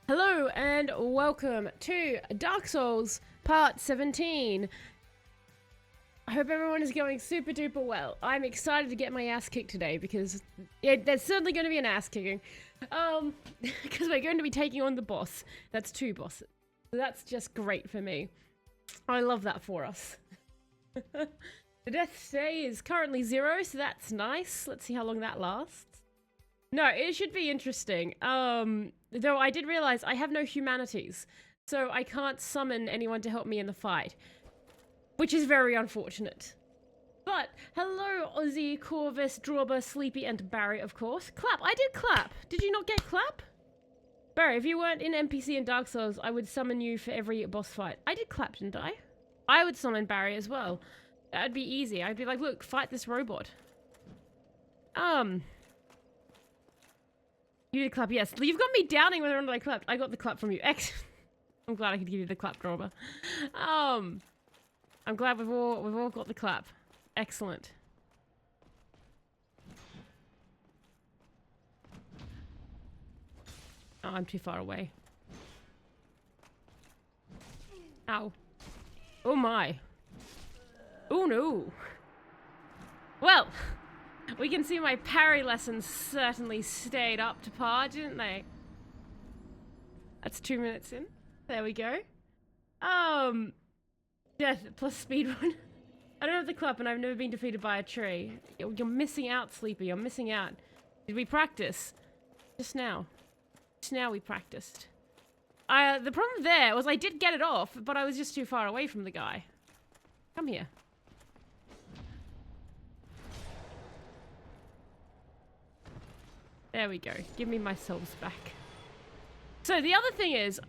Hello and welcome to Dark Souls Part 17. I hope everyone is going super duper well. I'm excited to get my ass kicked today because there's certainly going to be an ass kicking. Because we're going to be taking on the boss. That's 2 bosses. So that's just great for me. I love that for us. The death stay is currently 0, so that's nice. Let's see how long that lasts. No, it should be interesting. Though I did realize I have no humanities, so I can't summon anyone to help me in the fight, which is very unfortunate. But hello, Ozzy, Corvus, Drawber, Sleepy, and Barry, of course. Clap. I did clap. Did you not get clap? Barry, if you weren't in NPC in Dark Souls, I would summon you for every boss fight. I did clap, didn't I? I would summon Barry as well. That'd be easy. I'd be like, look, fight this robot. You did clap, yes. You've got me doubting whether or not I clapped. I got the clap from you. Excellent. I'm glad I could give you the clap, Drawber. I'm glad we've all got the clap. Excellent. Oh, I'm too far away. Ow. Oh my. Oh no. Well, we can see my parry lessons certainly stayed up to par, didn't they? That's 2 minutes in. There we go. Death plus speedrun. I don't have the clap and I've never been defeated by a tree. You're missing out, Sleepy. You're missing out. Did we practice? Just now. Just now we practiced. The problem there was I did get it off, but I was just too far away from the guy. Come here. There we go. Give me my souls back. So the other thing is,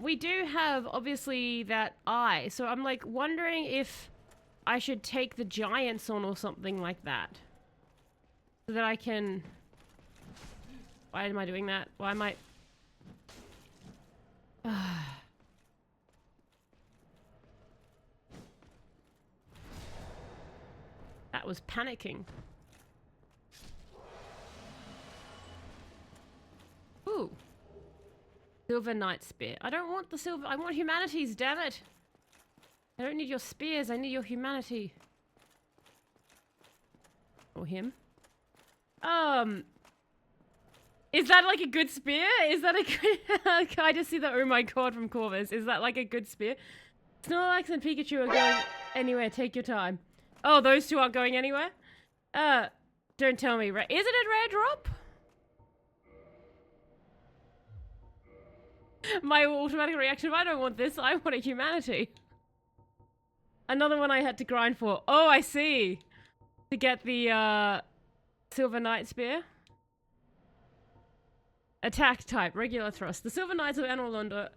we do have obviously that eye. So I'm like wondering if I should take the giants on or something like that. So that I can... Why am I doing that? Why am I... That was panicking. Ooh. Silver Knight Spear. I don't want the silver. I want humanities, damn it. I don't need your spears. I need your humanity. Or him. Is that like a good spear? Is that a good... Can I just see the oh my god from Corvus? Is that like a good spear? Snorlax and Pikachu are going anywhere. Take your time. Oh, those 2 aren't going anywhere? Don't tell me. Is it a rare drop? My automatic reaction, I don't want this, I want a humanity. Another one I had to grind for. Oh, I see. To get the, Silver Knight Spear. Attack type, regular thrust. The Silver Knights of Anor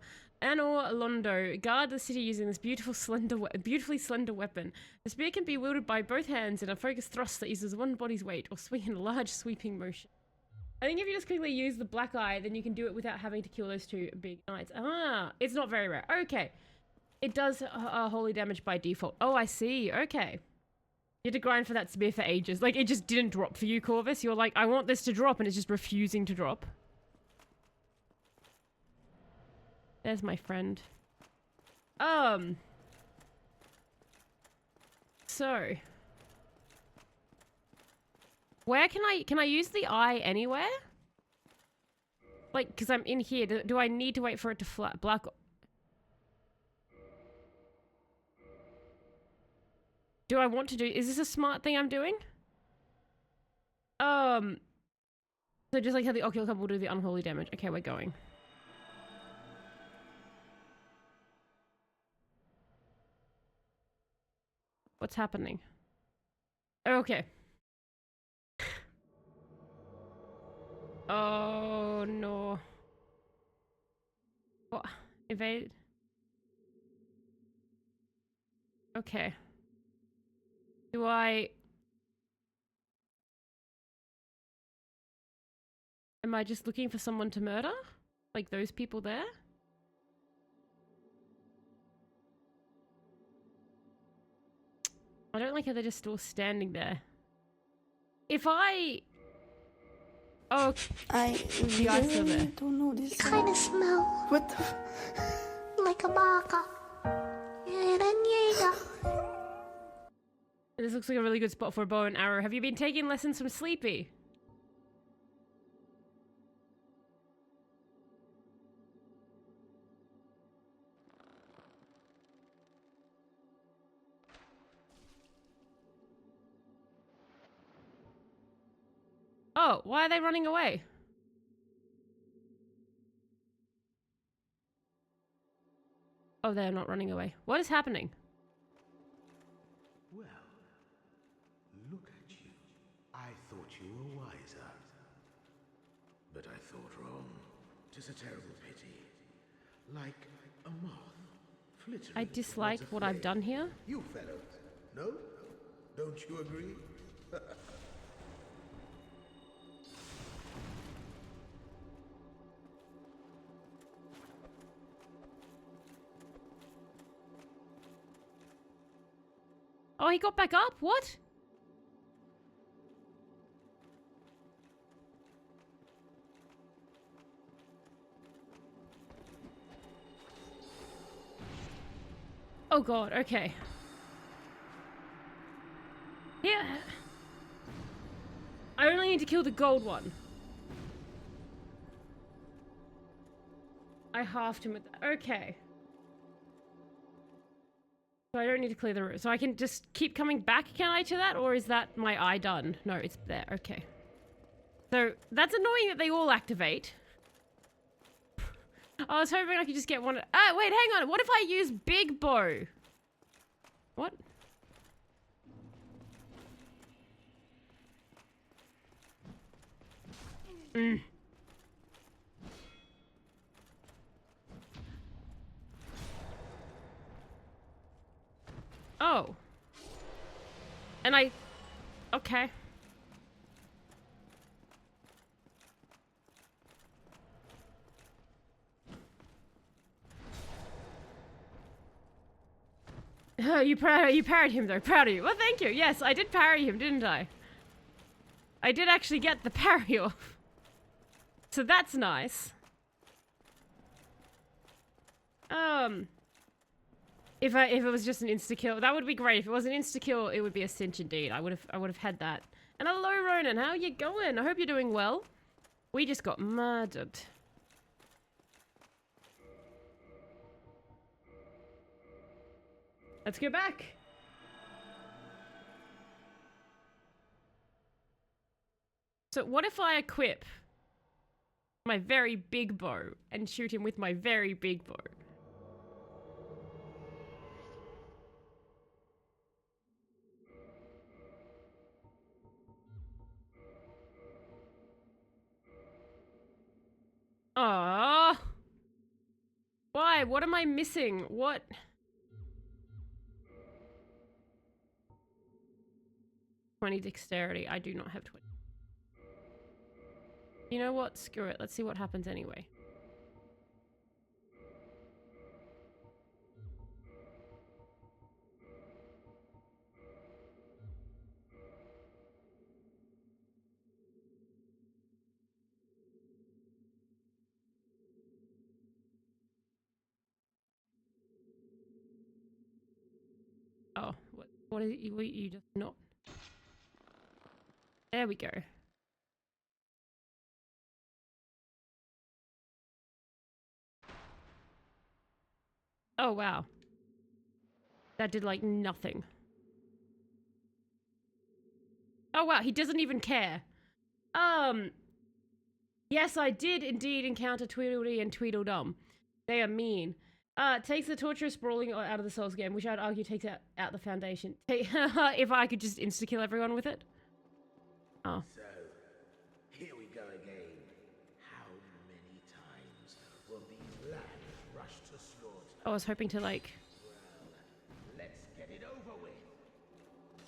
Londo guard the city using this beautifully slender weapon. The spear can be wielded by both hands in a focused thrust that uses one body's weight or swing in a large sweeping motion. I think if you just quickly use the black eye, then you can do it without having to kill those 2 big knights. Ah, it's not very rare. Okay. It does holy damage by default. Oh, I see. Okay. You had to grind for that spear for ages. Like, it just didn't drop for you, Corvus. You're like, I want this to drop, and it's just refusing to drop. There's my friend. So... Where can I use the eye anywhere? Like, because I'm in here. Do I need to wait for it to black? Do I want to do... Is this a smart thing I'm doing? So just like how the ocular cup will do the unholy damage. Okay, we're going. What's happening? Okay. Oh no. What? Evade? Okay. Do I... Am I just looking for someone to murder? Like those people there? I don't like how they're just still standing there. If I... Oh, I the ice over there. don't know this. You kind of smell What the like a baka. This looks like a really good spot for a bow and arrow. Have you been taking lessons from Sleepy? Oh, why are they running away? Oh, they're not running away. What is happening? Well, look at you. I thought you were wiser. But I thought wrong. 'Tis a terrible pity. Like a moth, flittering I dislike towards a what I've flame. done here. You fellows, no? Don't you agree? Oh, he got back up? What? Oh god, okay. Yeah. I only need to kill the gold one. I halved him with that. Okay. So I don't need to clear the room. So I can just keep coming back, can I, to that? Or is that my eye done? No, it's there. Okay. So that's annoying that they all activate. I was hoping I could just get one. Ah, wait, hang on. What if I use big bow? What? Oh. And I... Okay. You parried him though. Proud of you. Well, thank you. Yes, I did parry him, didn't I? I did actually get the parry off. So that's nice. If it was just an insta kill, that would be great. If it was an insta kill, it would be a cinch indeed. I would have had that. And hello, Ronan. How you going? I hope you're doing well. We just got murdered. Let's go back. So what if I equip my very big bow and shoot him with my very big bow? Aww. Why? What am I missing? What? "20 dexterity. I do not have 20. You know what? Screw it. Let's see what happens anyway. Oh, what is it? You just not. There we go. Oh, wow. That did, like, nothing. Oh, wow. He doesn't even care. Yes, I did indeed encounter Tweedledee and Tweedledum. They are mean. Takes the torturous brawling out of the Souls game, which I'd argue takes out the foundation. If I could just insta-kill everyone with it. Oh. So, here we go again. How many times will these lads rush to slaughter? I was hoping to, like... Well, let's get it over with.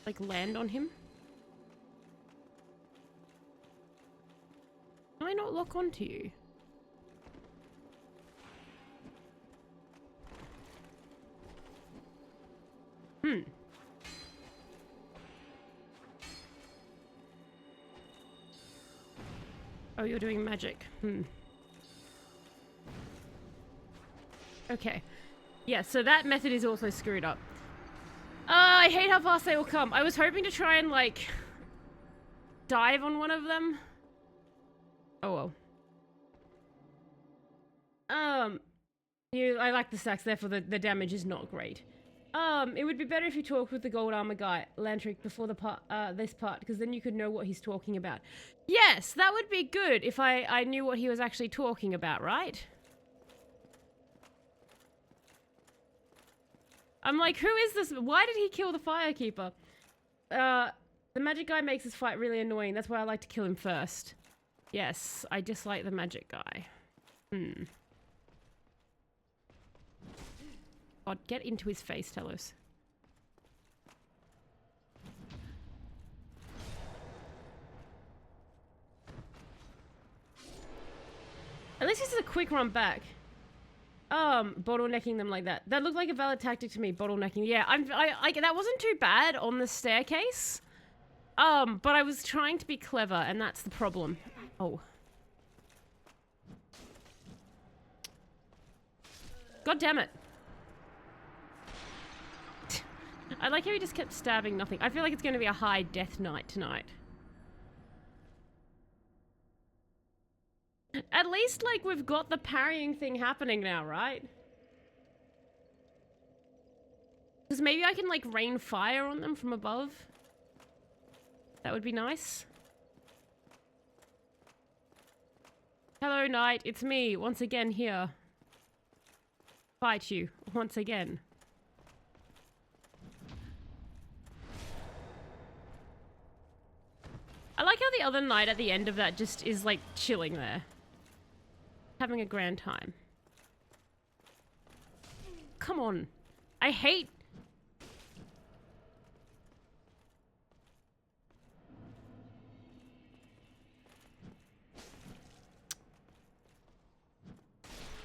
Like, land on him. Can I not lock onto you? Oh, you're doing magic. Okay. Yeah, so that method is also screwed up. I hate how fast they all come. I was hoping to try and, like, dive on one of them. Oh, well. I like the stacks, therefore the damage is not great. It would be better if you talked with the gold armor guy, Lantric, before the part, this part, because then you could know what he's talking about. Yes, that would be good if I knew what he was actually talking about, right? I'm like, who is this? Why did he kill the Firekeeper? The magic guy makes this fight really annoying. That's why I like to kill him first. Yes, I dislike the magic guy. God, get into his face, Telos. At least this is a quick run back. Bottlenecking them like that. That looked like a valid tactic to me, bottlenecking. Yeah, that wasn't too bad on the staircase. But I was trying to be clever, and that's the problem. Oh. God damn it. I like how he just kept stabbing nothing. I feel like it's going to be a high death night tonight. At least, like, we've got the parrying thing happening now, right? Because maybe I can, like, rain fire on them from above. That would be nice. Hello, Knight. It's me, once again here. Fight you, once again. I like how the other knight at the end of that just is, like, chilling there. Having a grand time. Come on. I hate...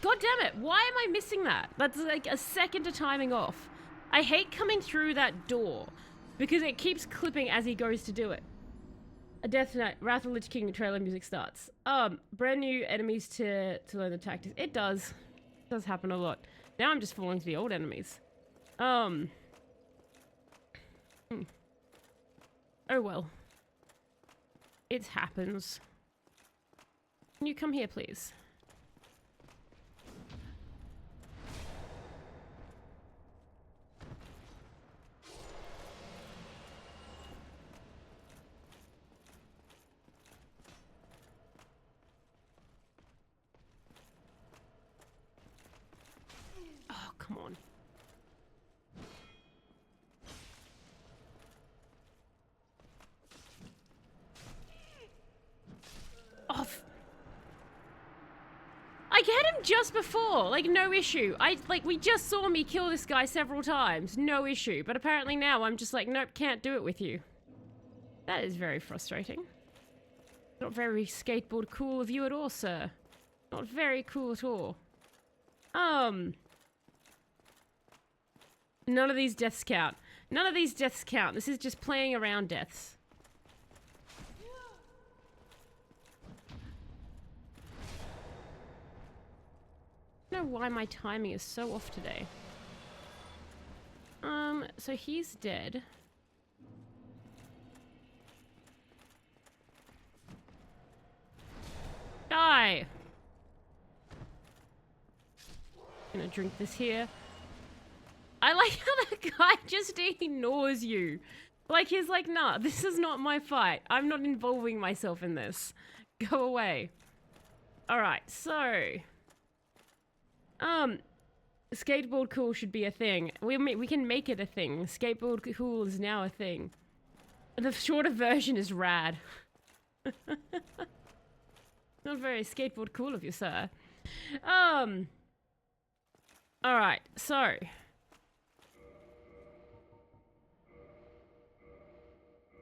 God damn it, why am I missing that? That's like a second to timing off. I hate coming through that door because it keeps clipping as he goes to do it. A Death Knight, Wrath of the Lich King, the trailer music starts. Brand new enemies to learn the tactics. It does. It does happen a lot. Now I'm just falling to the old enemies. Oh well. It happens. Can you come here, please? Come on. Off. I get him just before, like, no issue. We just saw me kill this guy several times, no issue. But apparently now I'm just like, nope, can't do it with you. That is very frustrating. Not very skateboard cool of you at all, sir. Not very cool at all. None of these deaths count. None of these deaths count. This is just playing around deaths. I don't know why my timing is so off today. So he's dead. Die! Gonna drink this here. I like how that guy just ignores you. Like, he's like, nah, this is not my fight. I'm not involving myself in this. Go away. Alright, so... skateboard cool should be a thing. We can make it a thing. Skateboard cool is now a thing. The shorter version is rad. Not very skateboard cool of you, sir. Alright, so...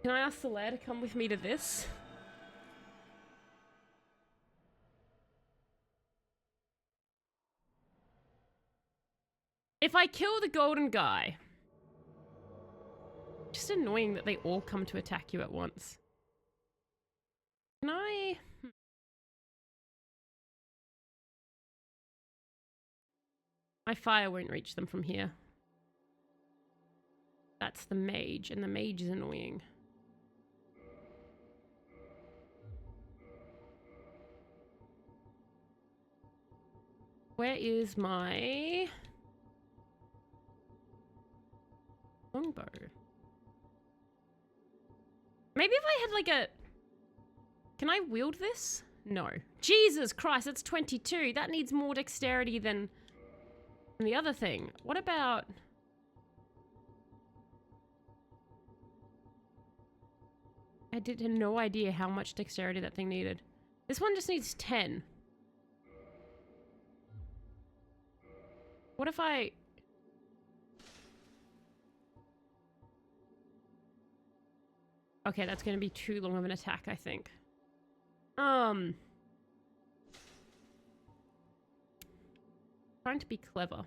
Can I ask Solaire to come with me to this? If I kill the golden guy... Just annoying that they all come to attack you at once. Can I... My fire won't reach them from here. That's the mage, and the mage is annoying. Where is my longbow? Maybe if I had like a... Can I wield this? No. Jesus Christ, that's 22. That needs more dexterity than the other thing. What about... I had no idea how much dexterity that thing needed. This one just needs 10. What if I... Okay, that's going to be too long of an attack, I think. Trying to be clever.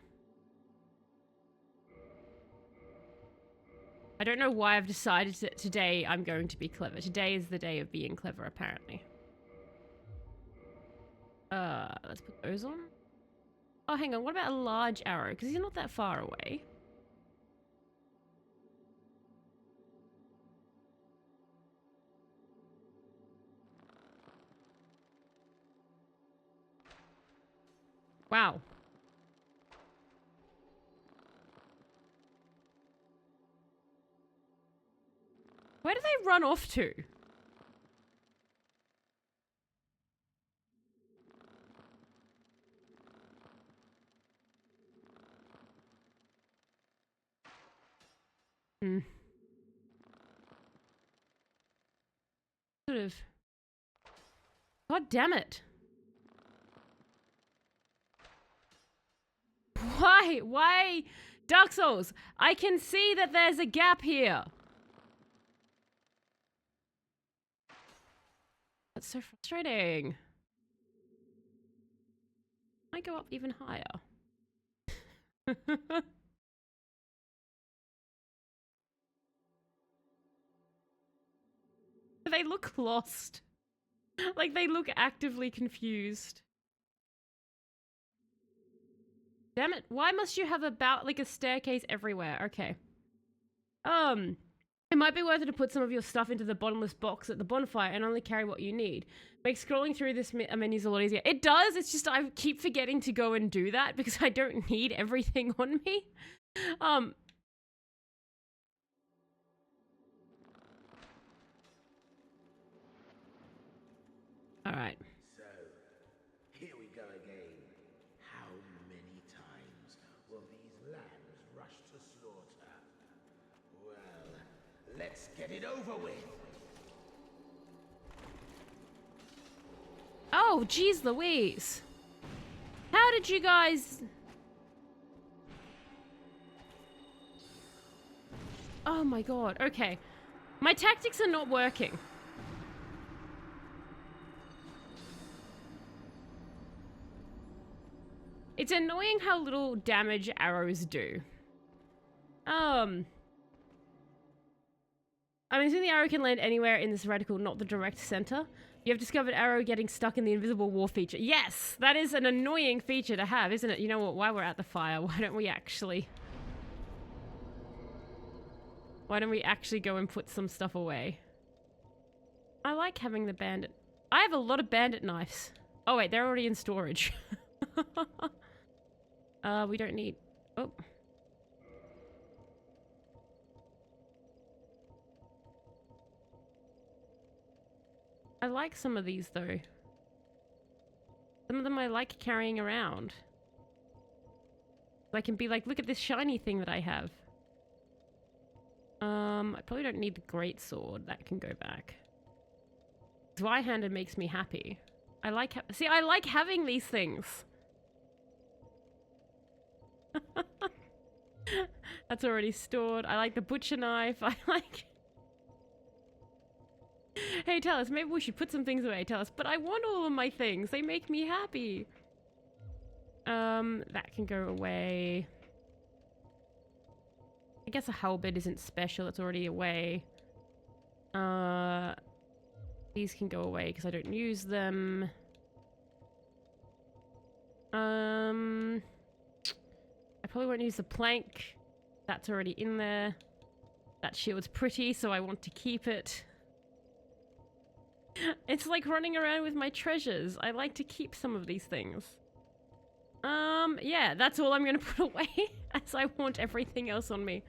I don't know why I've decided that today I'm going to be clever. Today is the day of being clever, apparently. Let's put those on. Oh, hang on. What about a large arrow? Because he's not that far away. Wow. Where do they run off to? Sort of. God damn it. Why? Why? Dark Souls, I can see that there's a gap here. That's so frustrating. I go up even higher. They look lost. Like they look actively confused. Damn it. Why must you have like a staircase everywhere? Okay. It might be worth it to put some of your stuff into the bottomless box at the bonfire and only carry what you need. Makes scrolling through this menu's a lot easier. It does, it's just I keep forgetting to go and do that because I don't need everything on me. Alright. So, here we go again. How many times will these lambs rush to slaughter? Well, let's get it over with. Oh, geez Louise. How did you guys... Oh my god, okay. My tactics are not working. It's annoying how little damage arrows do. I'm assuming the arrow can land anywhere in this reticle, not the direct center. You have discovered arrow getting stuck in the invisible war feature. Yes, that is an annoying feature to have, isn't it? You know what, while we're at the fire, why don't we actually go and put some stuff away? I like having the bandit. I have a lot of bandit knives. Oh wait, they're already in storage. We don't need... Oh. I like some of these, though. Some of them I like carrying around. I can be like, look at this shiny thing that I have. I probably don't need the great sword. That can go back. Zweihander makes me happy. I like... See, I like having these things. That's already stored. I like the butcher knife. I like... Hey, tell us, maybe we should put some things away. Tell us, but I want all of my things. They make me happy. That can go away. I guess a halberd isn't special. It's already away. These can go away because I don't use them. probably won't use the plank. That's already in there. That shield's pretty, so I want to keep it. It's like running around with my treasures. I like to keep some of these things. Yeah, that's all I'm gonna put away, as I want everything else on me.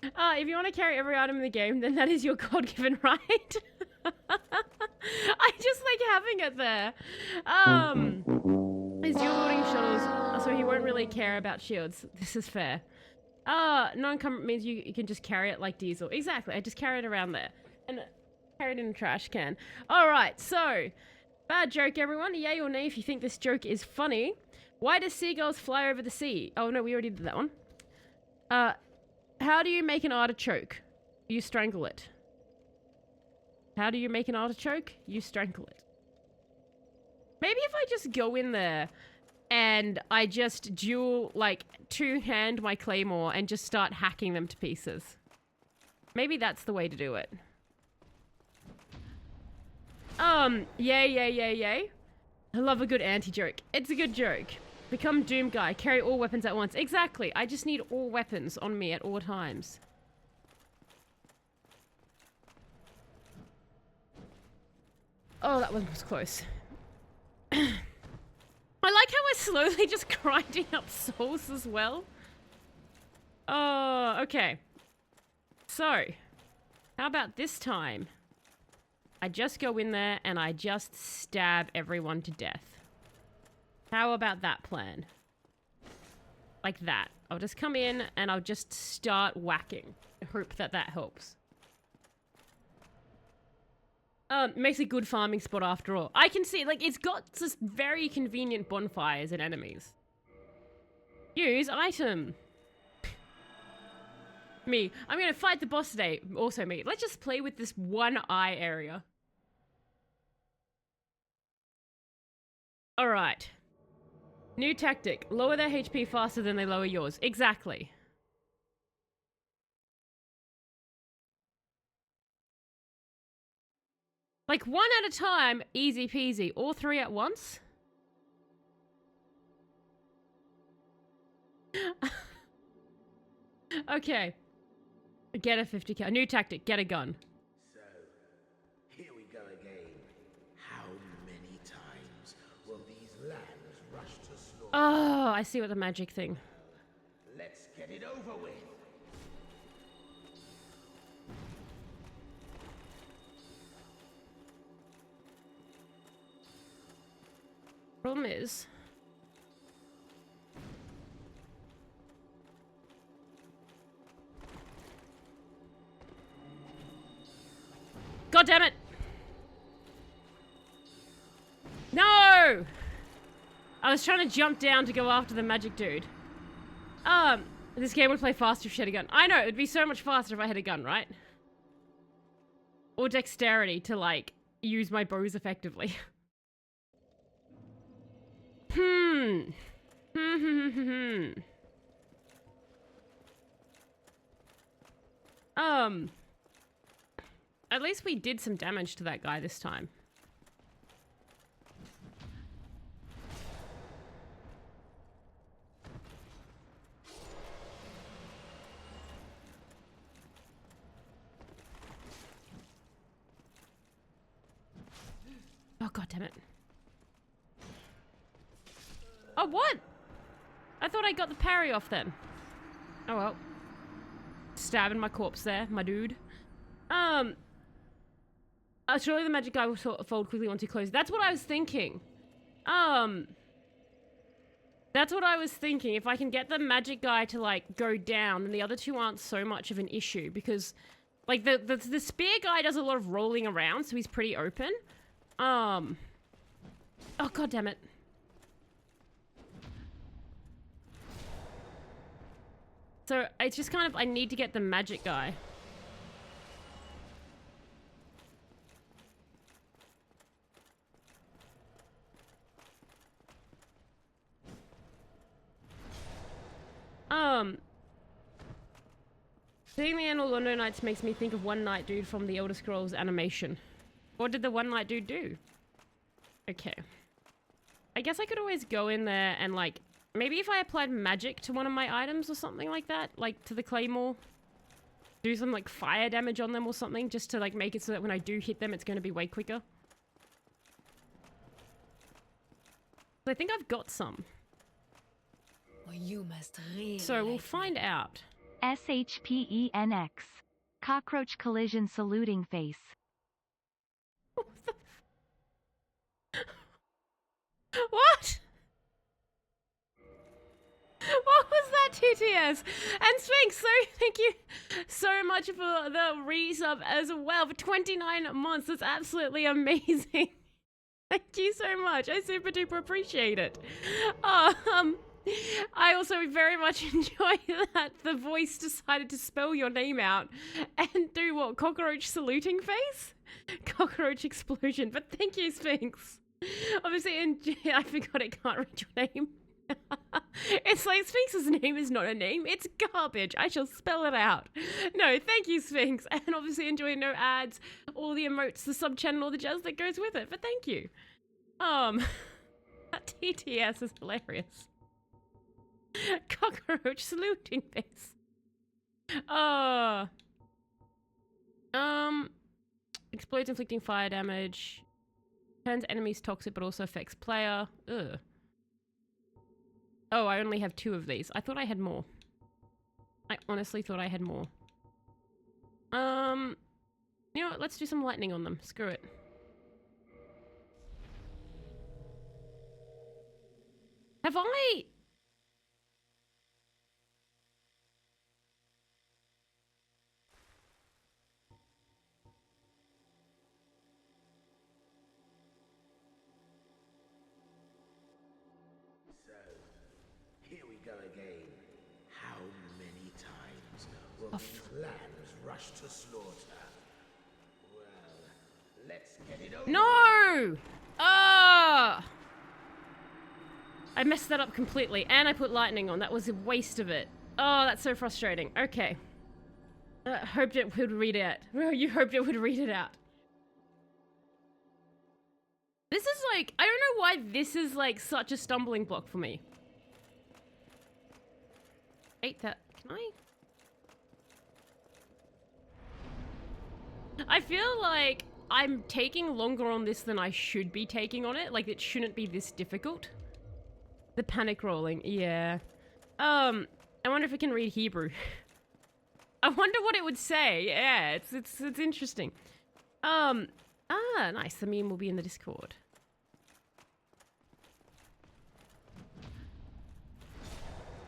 If you want to carry every item in the game, then that is your God-given right. I just like having it there. He's dual wielding shuttles, so he won't really care about shields. This is fair. Non-encumbered means you can just carry it like Diesel. Exactly, I just carry it around there. And carry it in a trash can. Alright, so, bad joke everyone. Yay or nay if you think this joke is funny. Why do seagulls fly over the sea? Oh no, we already did that one. How do you make an artichoke? You strangle it. How do you make an artichoke? You strangle it. Maybe if I just go in there and I just dual, like, two-hand my claymore and just start hacking them to pieces. Maybe that's the way to do it. Yay. I love a good anti-joke. It's a good joke. Become Doom Guy. Carry all weapons at once. Exactly. I just need all weapons on me at all times. Oh, that one was close. I like how we're slowly just grinding up souls as well. Oh, okay. So, how about this time? I just go in there and I just stab everyone to death. How about that plan? Like that. I'll just come in and I'll just start whacking. I hope that that helps. Makes a good farming spot after all. I can see, like, it's got just very convenient bonfires and enemies. Use item. Me. I'm gonna fight the boss today. Also me. Let's just play with this one eye area. Alright. New tactic. Lower their HP faster than they lower yours. Exactly. Like, one at a time, easy peasy. All three at once? Okay. Get a 50 cal. New tactic. Get a gun. So, here we go again. How many times will these lambs rush to slaughter? Oh, I see what the magic thing. Let's get it over with. Problem is... God damn it! No! I was trying to jump down to go after the magic dude. This game would play faster if she had a gun. I know, it'd be so much faster if I had a gun, right? Or dexterity to, like, use my bows effectively. At least we did some damage to that guy this time. Oh, God damn it. Oh, what? I thought I got the parry off then. Oh, well. Stabbing my corpse there, my dude. Surely the magic guy will fold quickly once you close. That's what I was thinking. That's what I was thinking. If I can get the magic guy to, like, go down, then the other two aren't so much of an issue. Because, like, the spear guy does a lot of rolling around, so he's pretty open. Oh, God damn it. So, it's just kind of, I need to get the magic guy. Seeing the Annual Londo Knights makes me think of One Night Dude from the Elder Scrolls animation. What did the One Night Dude do? Okay. I guess I could always go in there and, like, Maybe if I applied magic to one of my items or something like that, like to the claymore, do some like fire damage on them or something, just to like make it so that when I do hit them, it's going to be way quicker. I think I've got some. Well, you must really So we'll like find out. SHPENX. Cockroach collision saluting face. What? What was that, TTS? And Sphinx, so thank you so much for the resub as well for 29 months. That's absolutely amazing. Thank you so much. I super duper appreciate it. I also very much enjoy that the voice decided to spell your name out and do what? Cockroach saluting face? Cockroach explosion. But thank you, Sphinx. Obviously, I forgot it can't read your name. It's like Sphinx's name is not a name, it's garbage. I shall spell it out. No, thank you, Sphinx. And obviously enjoy no ads, all the emotes, the sub channel, all the jazz that goes with it. But thank you. That TTS is hilarious. Cockroach saluting face. Explodes inflicting fire damage. Turns enemies toxic but also affects player. Ugh. Oh, I only have 2 of these. I thought I had more. I honestly thought I had more. You know what? Let's do some lightning on them. Screw it. Have I... Here we go again. How many times will these lambs rush to slaughter? Well, let's get it over. No! Ah! I messed that up completely, and I put lightning on. That was a waste of it. Oh, that's so frustrating. Okay. Hoped it would read it. Well, you hoped it would read it out. This is like, I don't know why this is like such a stumbling block for me. Ate that. Can I feel like I'm taking longer on this than I should be taking on it. Like, it shouldn't be this difficult. The panic rolling, yeah. I wonder if it can read Hebrew. I wonder what it would say. Yeah, it's interesting. Nice. The meme will be in the Discord.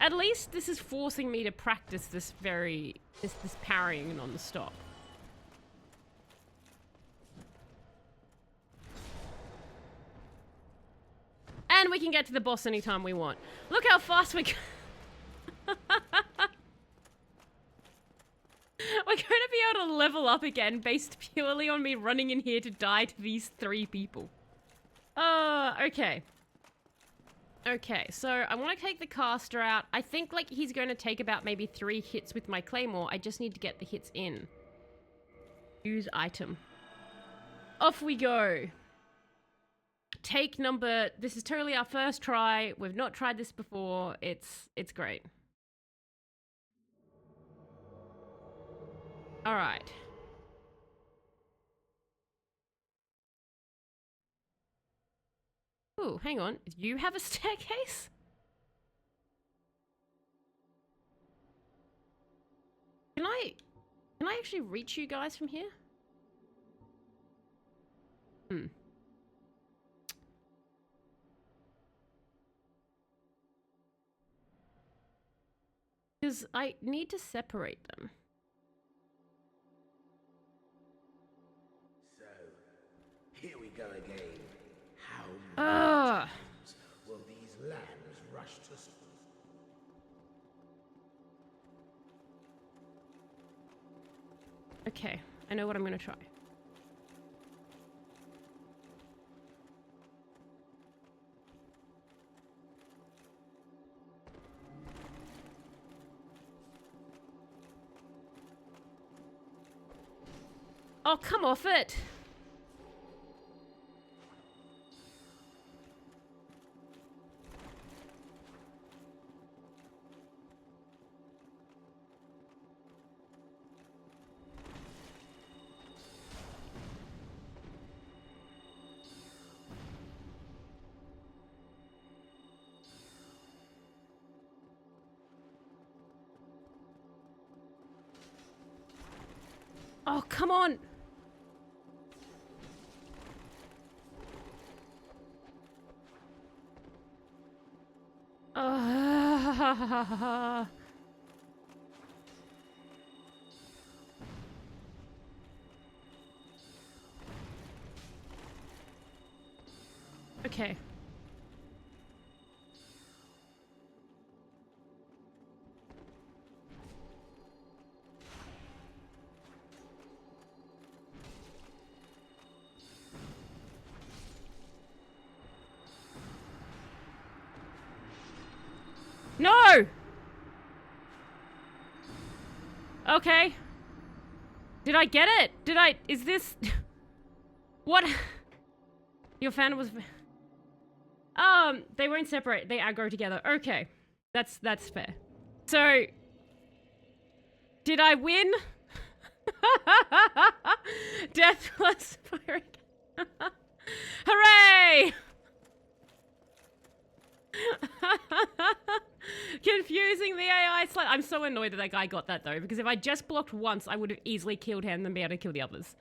At least this is forcing me to practice this parrying non-stop. And we can get to the boss anytime we want. Look how fast we go. We're going to be able to level up again based purely on me running in here to die to these 3 people. Okay. Okay, so I want to take the caster out. I think like he's going to take about maybe 3 hits with my claymore. I just need to get the hits in. Use item. Off we go. Take number... This is totally our first try. We've not tried this before. It's great. All right. Ooh, hang on. You have a staircase? Can I actually reach you guys from here? Because I need to separate them. So, here we go again. How many times will these lambs rush to slaughter? Okay, I know what I'm gonna try. Oh, come off it! Oh, come on. Okay. No! Okay. Did I get it? Is this... What? Your fan was... They won't separate. They aggro together. Okay. That's fair. So... Did I win? Death plus fire. Hooray! Confusing the AI slightly. I'm so annoyed that guy got that though, because if I just blocked once, I would have easily killed him and be able to kill the others.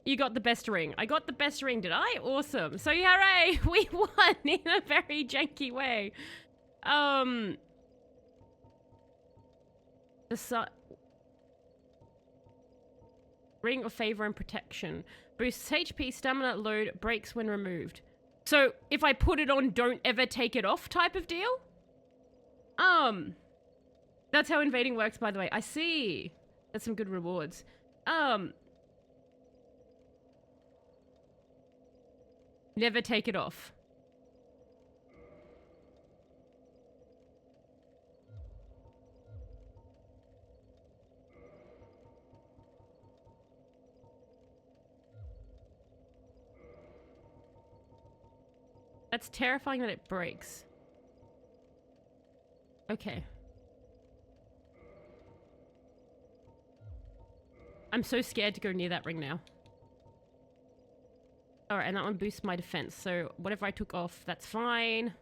You got the best ring. I got the best ring, did I? Awesome. So hooray! We won in a very janky way. Ring of favor and protection. Boosts HP, stamina, load, breaks when removed. So if I put it on, don't ever take it off type of deal? That's how invading works, by the way. I see. That's some good rewards. Never take it off. That's terrifying that it breaks. Okay. I'm so scared to go near that ring now. Alright, and that one boosts my defense, so whatever I took off, that's fine.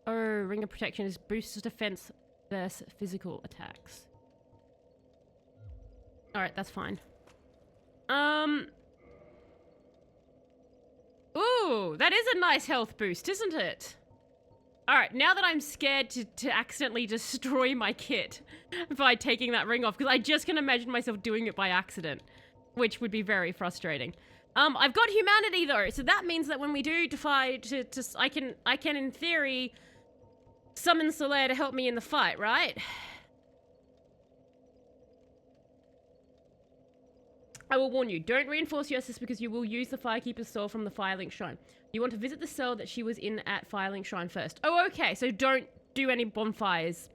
Oh, ring of protection is boosts defense versus physical attacks. Alright, that's fine. Ooh, that is a nice health boost, isn't it? Alright, now that I'm scared to accidentally destroy my kit by taking that ring off, because I just can imagine myself doing it by accident, which would be very frustrating. I've got humanity though, so that means that when we do defy I can in theory summon Solaire to help me in the fight, right? I will warn you, don't reinforce your sis because you will use the Firekeeper's soul from the Firelink Shrine. You want to visit the cell that she was in at Firelink Shrine first. Oh, okay, so don't do any bonfires.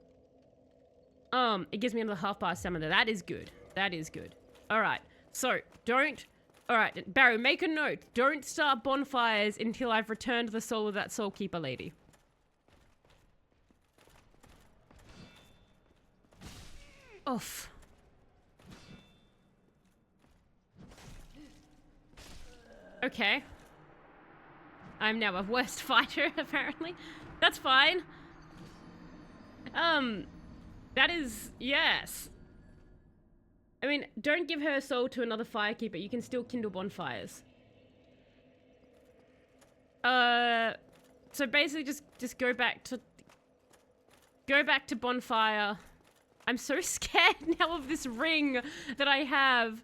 It gives me another half-bar stamina. That is good. That is good. Alright, so don't... Alright, Barry, make a note. Don't start bonfires until I've returned the soul of that Soulkeeper lady. Oof. Okay. I'm now a worst fighter, apparently. That's fine. That is... Yes. I mean, don't give her soul to another firekeeper. You can still kindle bonfires. So basically just go back to... Go back to bonfire. I'm so scared now of this ring that I have.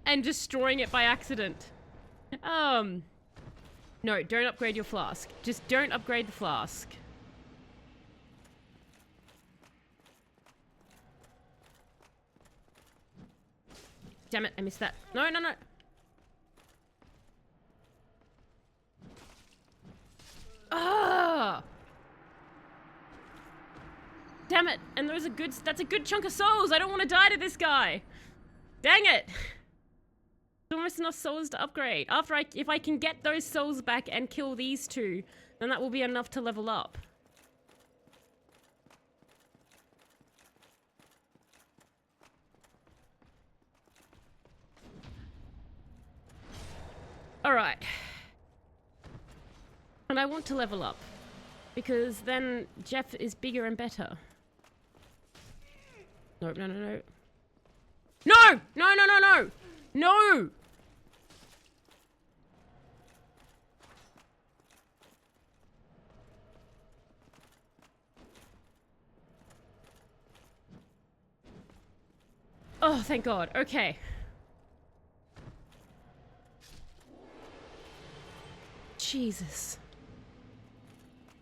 And destroying it by accident. No, don't upgrade your flask. Just don't upgrade the flask. Damn it, I missed that. No, no, no. Ah! Damn it, and that's a good chunk of souls. I don't want to die to this guy. Dang it. Almost enough souls to upgrade. If I can get those souls back and kill these two, then that will be enough to level up. Alright. And I want to level up. Because then Jeff is bigger and better. Nope, no, no, no. No! No, no, no, no! No! Oh, thank God. Okay. Jesus.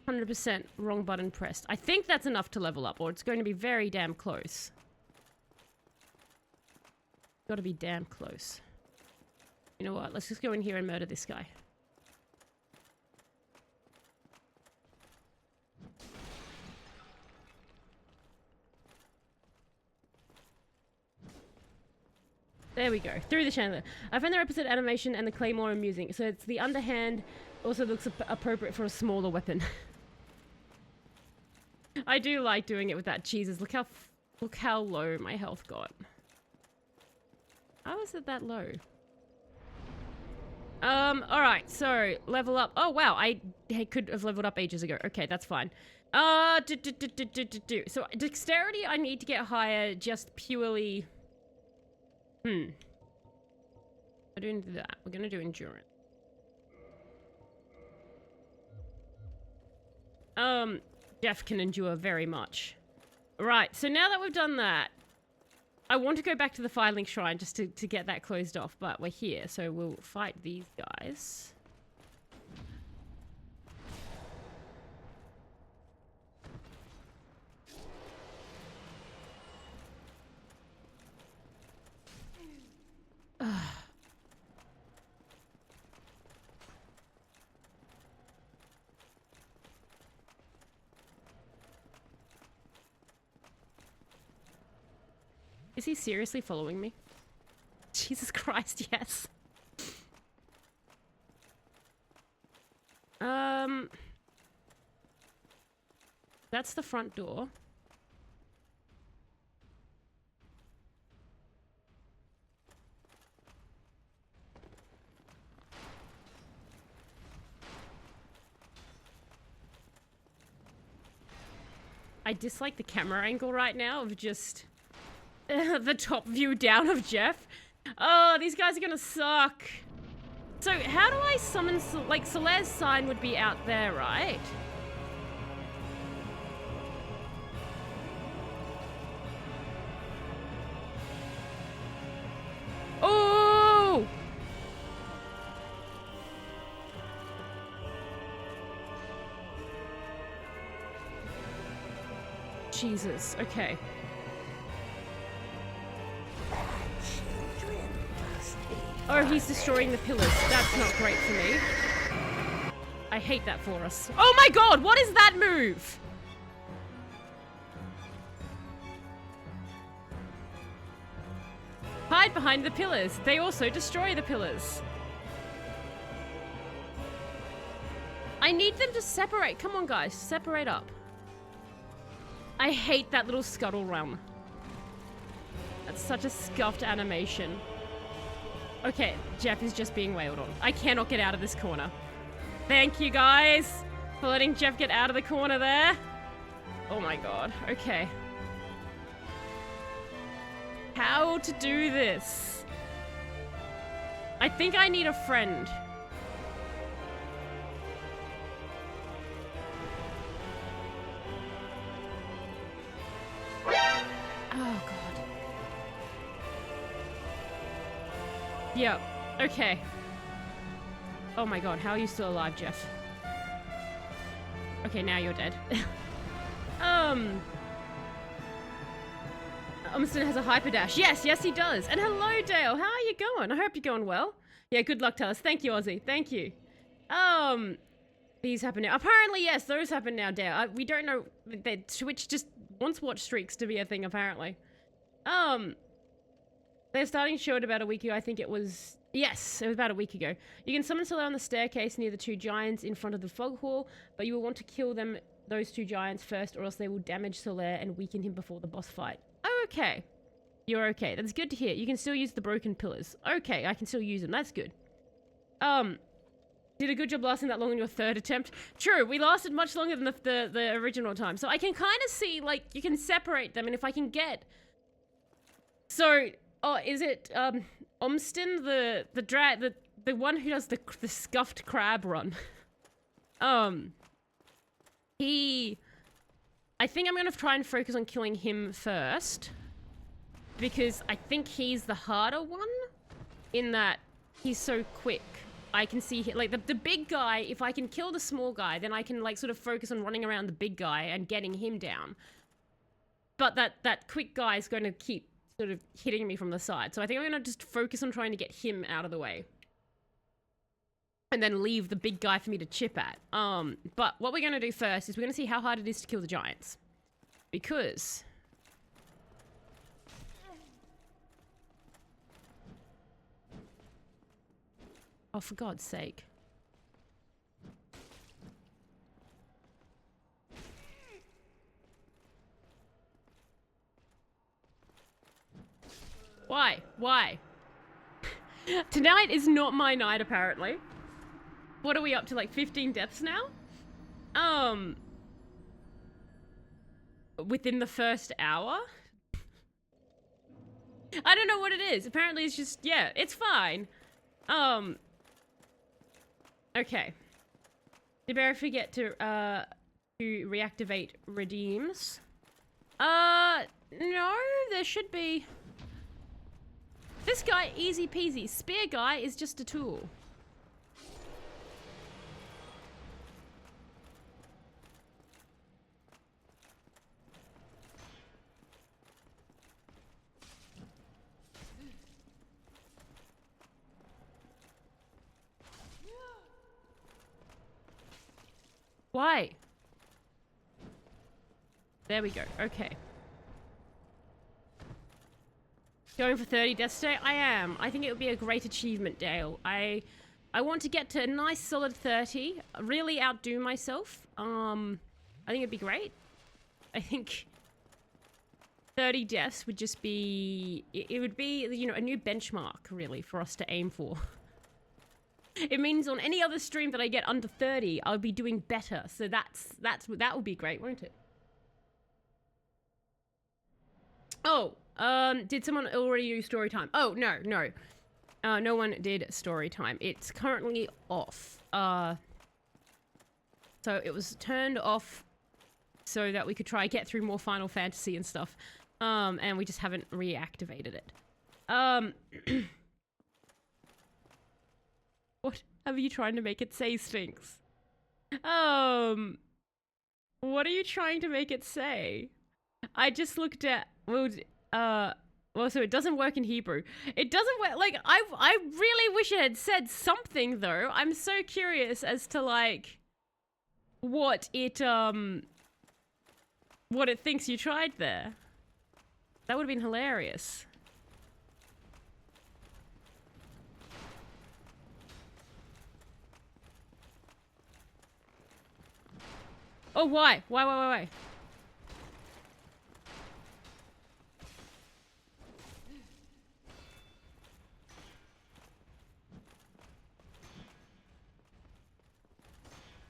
100% wrong button pressed. I think that's enough to level up, or it's going to be very damn close. Gotta be damn close. You know what? Let's just go in here and murder this guy. There we go. Through the chandelier. I find the opposite animation and the claymore amusing. So it's the underhand also looks appropriate for a smaller weapon. I do like doing it with that. Jesus, look how low my health got. How is it that low? Alright, so level up. Oh wow, I could have leveled up ages ago. Okay, that's fine. So dexterity I need to get higher just purely... I don't do that. We're gonna do endurance. Jeff can endure very much. Right, so now that we've done that, I want to go back to the filing shrine just to get that closed off, but we're here, so we'll fight these guys. Is he seriously following me? Jesus Christ, yes. That's the front door. I dislike the camera angle right now of just the top view down of Jeff. Oh, these guys are gonna suck. So how do I summon, like, Solaire's sign would be out there, right? Oh! Jesus, okay. Oh, he's destroying the pillars. That's not great for me. I hate that for us. Oh my God, what is that move? Hide behind the pillars. They also destroy the pillars. I need them to separate. Come on, guys. Separate up. I hate that little scuttle run. That's such a scuffed animation. Okay, Jeff is just being wailed on. I cannot get out of this corner. Thank you, guys, for letting Jeff get out of the corner there. Oh my God. Okay. How to do this? I think I need a friend. Oh God. Yep. Okay. Oh my God, how are you still alive, Jeff? Okay, now you're dead. Umston has a hyper dash. Yes, yes he does. And hello, Dale. How are you going? I hope you're going well. Yeah, good luck, Talis. Thank you, Ozzy. Thank you. These happen now. Apparently, yes, those happen now, Dale. We don't know. Twitch just wants watch streaks to be a thing, apparently. They're starting to show it about a week ago. I think it was... Yes, it was about a week ago. You can summon Solaire on the staircase near the two giants in front of the fog hall, but you will want to kill them, those two giants first, or else they will damage Solaire and weaken him before the boss fight. Oh, okay. You're okay. That's good to hear. You can still use the broken pillars. Okay, I can still use them. That's good. Did a good job lasting that long on your third attempt. True, we lasted much longer than the original time. So I can kind of see, like, you can separate them, and if I can get... So... Oh, is it Omston, the one who does the scuffed crab run? I think I'm gonna try and focus on killing him first, because I think he's the harder one, in that he's so quick. I can see like the big guy. If I can kill the small guy, then I can like sort of focus on running around the big guy and getting him down. But that quick guy is going to keep sort of hitting me from the side. So I think I'm going to just focus on trying to get him out of the way. And then leave the big guy for me to chip at. But what we're going to do first is we're going to see how hard it is to kill the giants. Because... oh, for God's sake. Why? Why? Tonight is not my night, apparently. What are we up to, like 15 deaths now? Within the first hour? I don't know what it is. Apparently it's just, yeah, it's fine. Okay. Did I forget to reactivate redeems? No, there should be... this guy, easy peasy. Spear guy is just a tool. Why? There we go. Okay. Going for 30 deaths today? I am. I think it would be a great achievement, Dale. I want to get to a nice solid 30. Really outdo myself. I think it'd be great. I think 30 deaths would just be... it would be, you know, a new benchmark, really, for us to aim for. It means on any other stream that I get under 30, I'll be doing better. So that would be great, won't it? Oh, did someone already do story time? Oh, no. No one did story time. It's currently off. So it was turned off so that we could try get through more Final Fantasy and stuff. And we just haven't reactivated it. What are you trying to make it say, Sphinx? What are you trying to make it say? I just looked at, well, so it doesn't work in Hebrew. It doesn't work, like, I really wish it had said something, though. I'm so curious as to, like, what it thinks you tried there. That would have been hilarious. Oh, why? Why?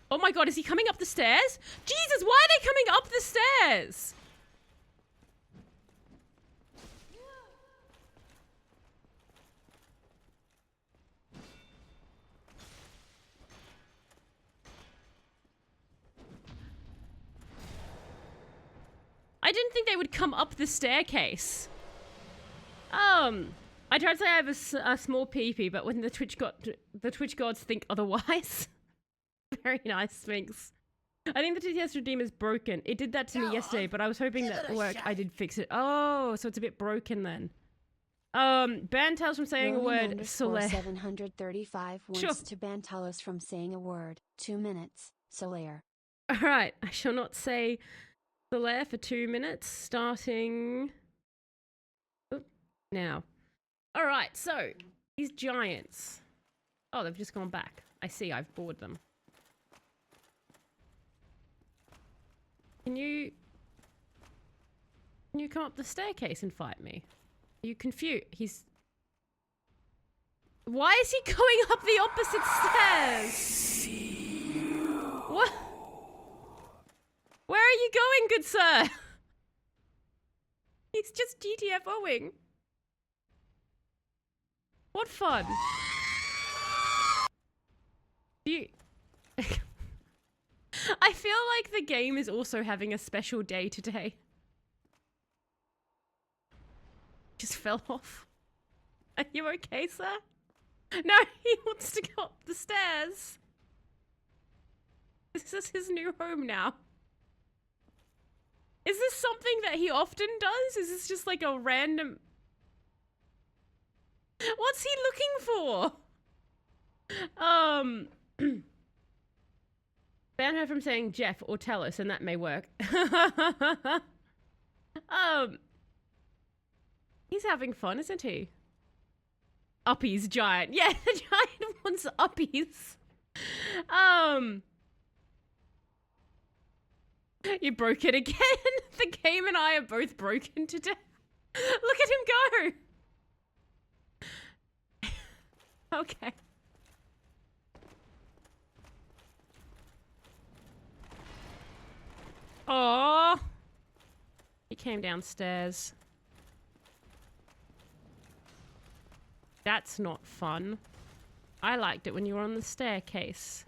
Oh my God, is he coming up the stairs? Jesus, why are they coming up the stairs? I didn't think they would come up the staircase. I tried to say I have a small peepee, but when the Twitch gods think otherwise. Very nice, Sphinx. I think the TTS Redeem is broken. It did that to me yesterday, but I was hoping that work I did fix it. Oh, so it's a bit broken then. Ban Talos from saying a word. Solaire. 735 wants to ban Talos from saying a word. 2 minutes. Solaire. Alright, I shall not say Solaire for 2 minutes, starting... now. Alright, so, these giants. Oh, they've just gone back. I see, I've bored them. Can you come up the staircase and fight me? Are you confused? Why is he going up the opposite stairs? What? Where are you going, good sir? He's just GTFOing. What fun. You... I feel like the game is also having a special day today. Just fell off. Are you okay, sir? No, he wants to go up the stairs. This is his new home now. Is this something that he often does? Is this just like a random... What's he looking for? Ban her from saying Jeff or tell us, and that may work. He's having fun, isn't he? Uppies giant. Yeah, the giant wants uppies. You broke it again. The game and I are both broken today. Look at him go. Okay. Oh, he came downstairs. That's not fun. I liked it when you were on the staircase.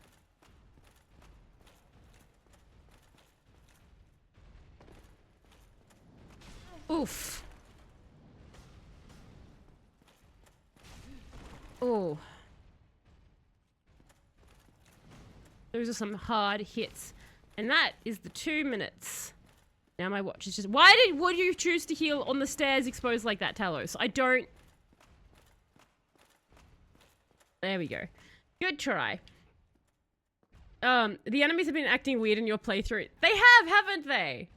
Oof. Oh. Those are some hard hits. And that is the 2 minutes. Now my watch is just... would you choose to heal on the stairs exposed like that, Talos? I don't... There we go. Good try. The enemies have been acting weird in your playthrough. They have, haven't they?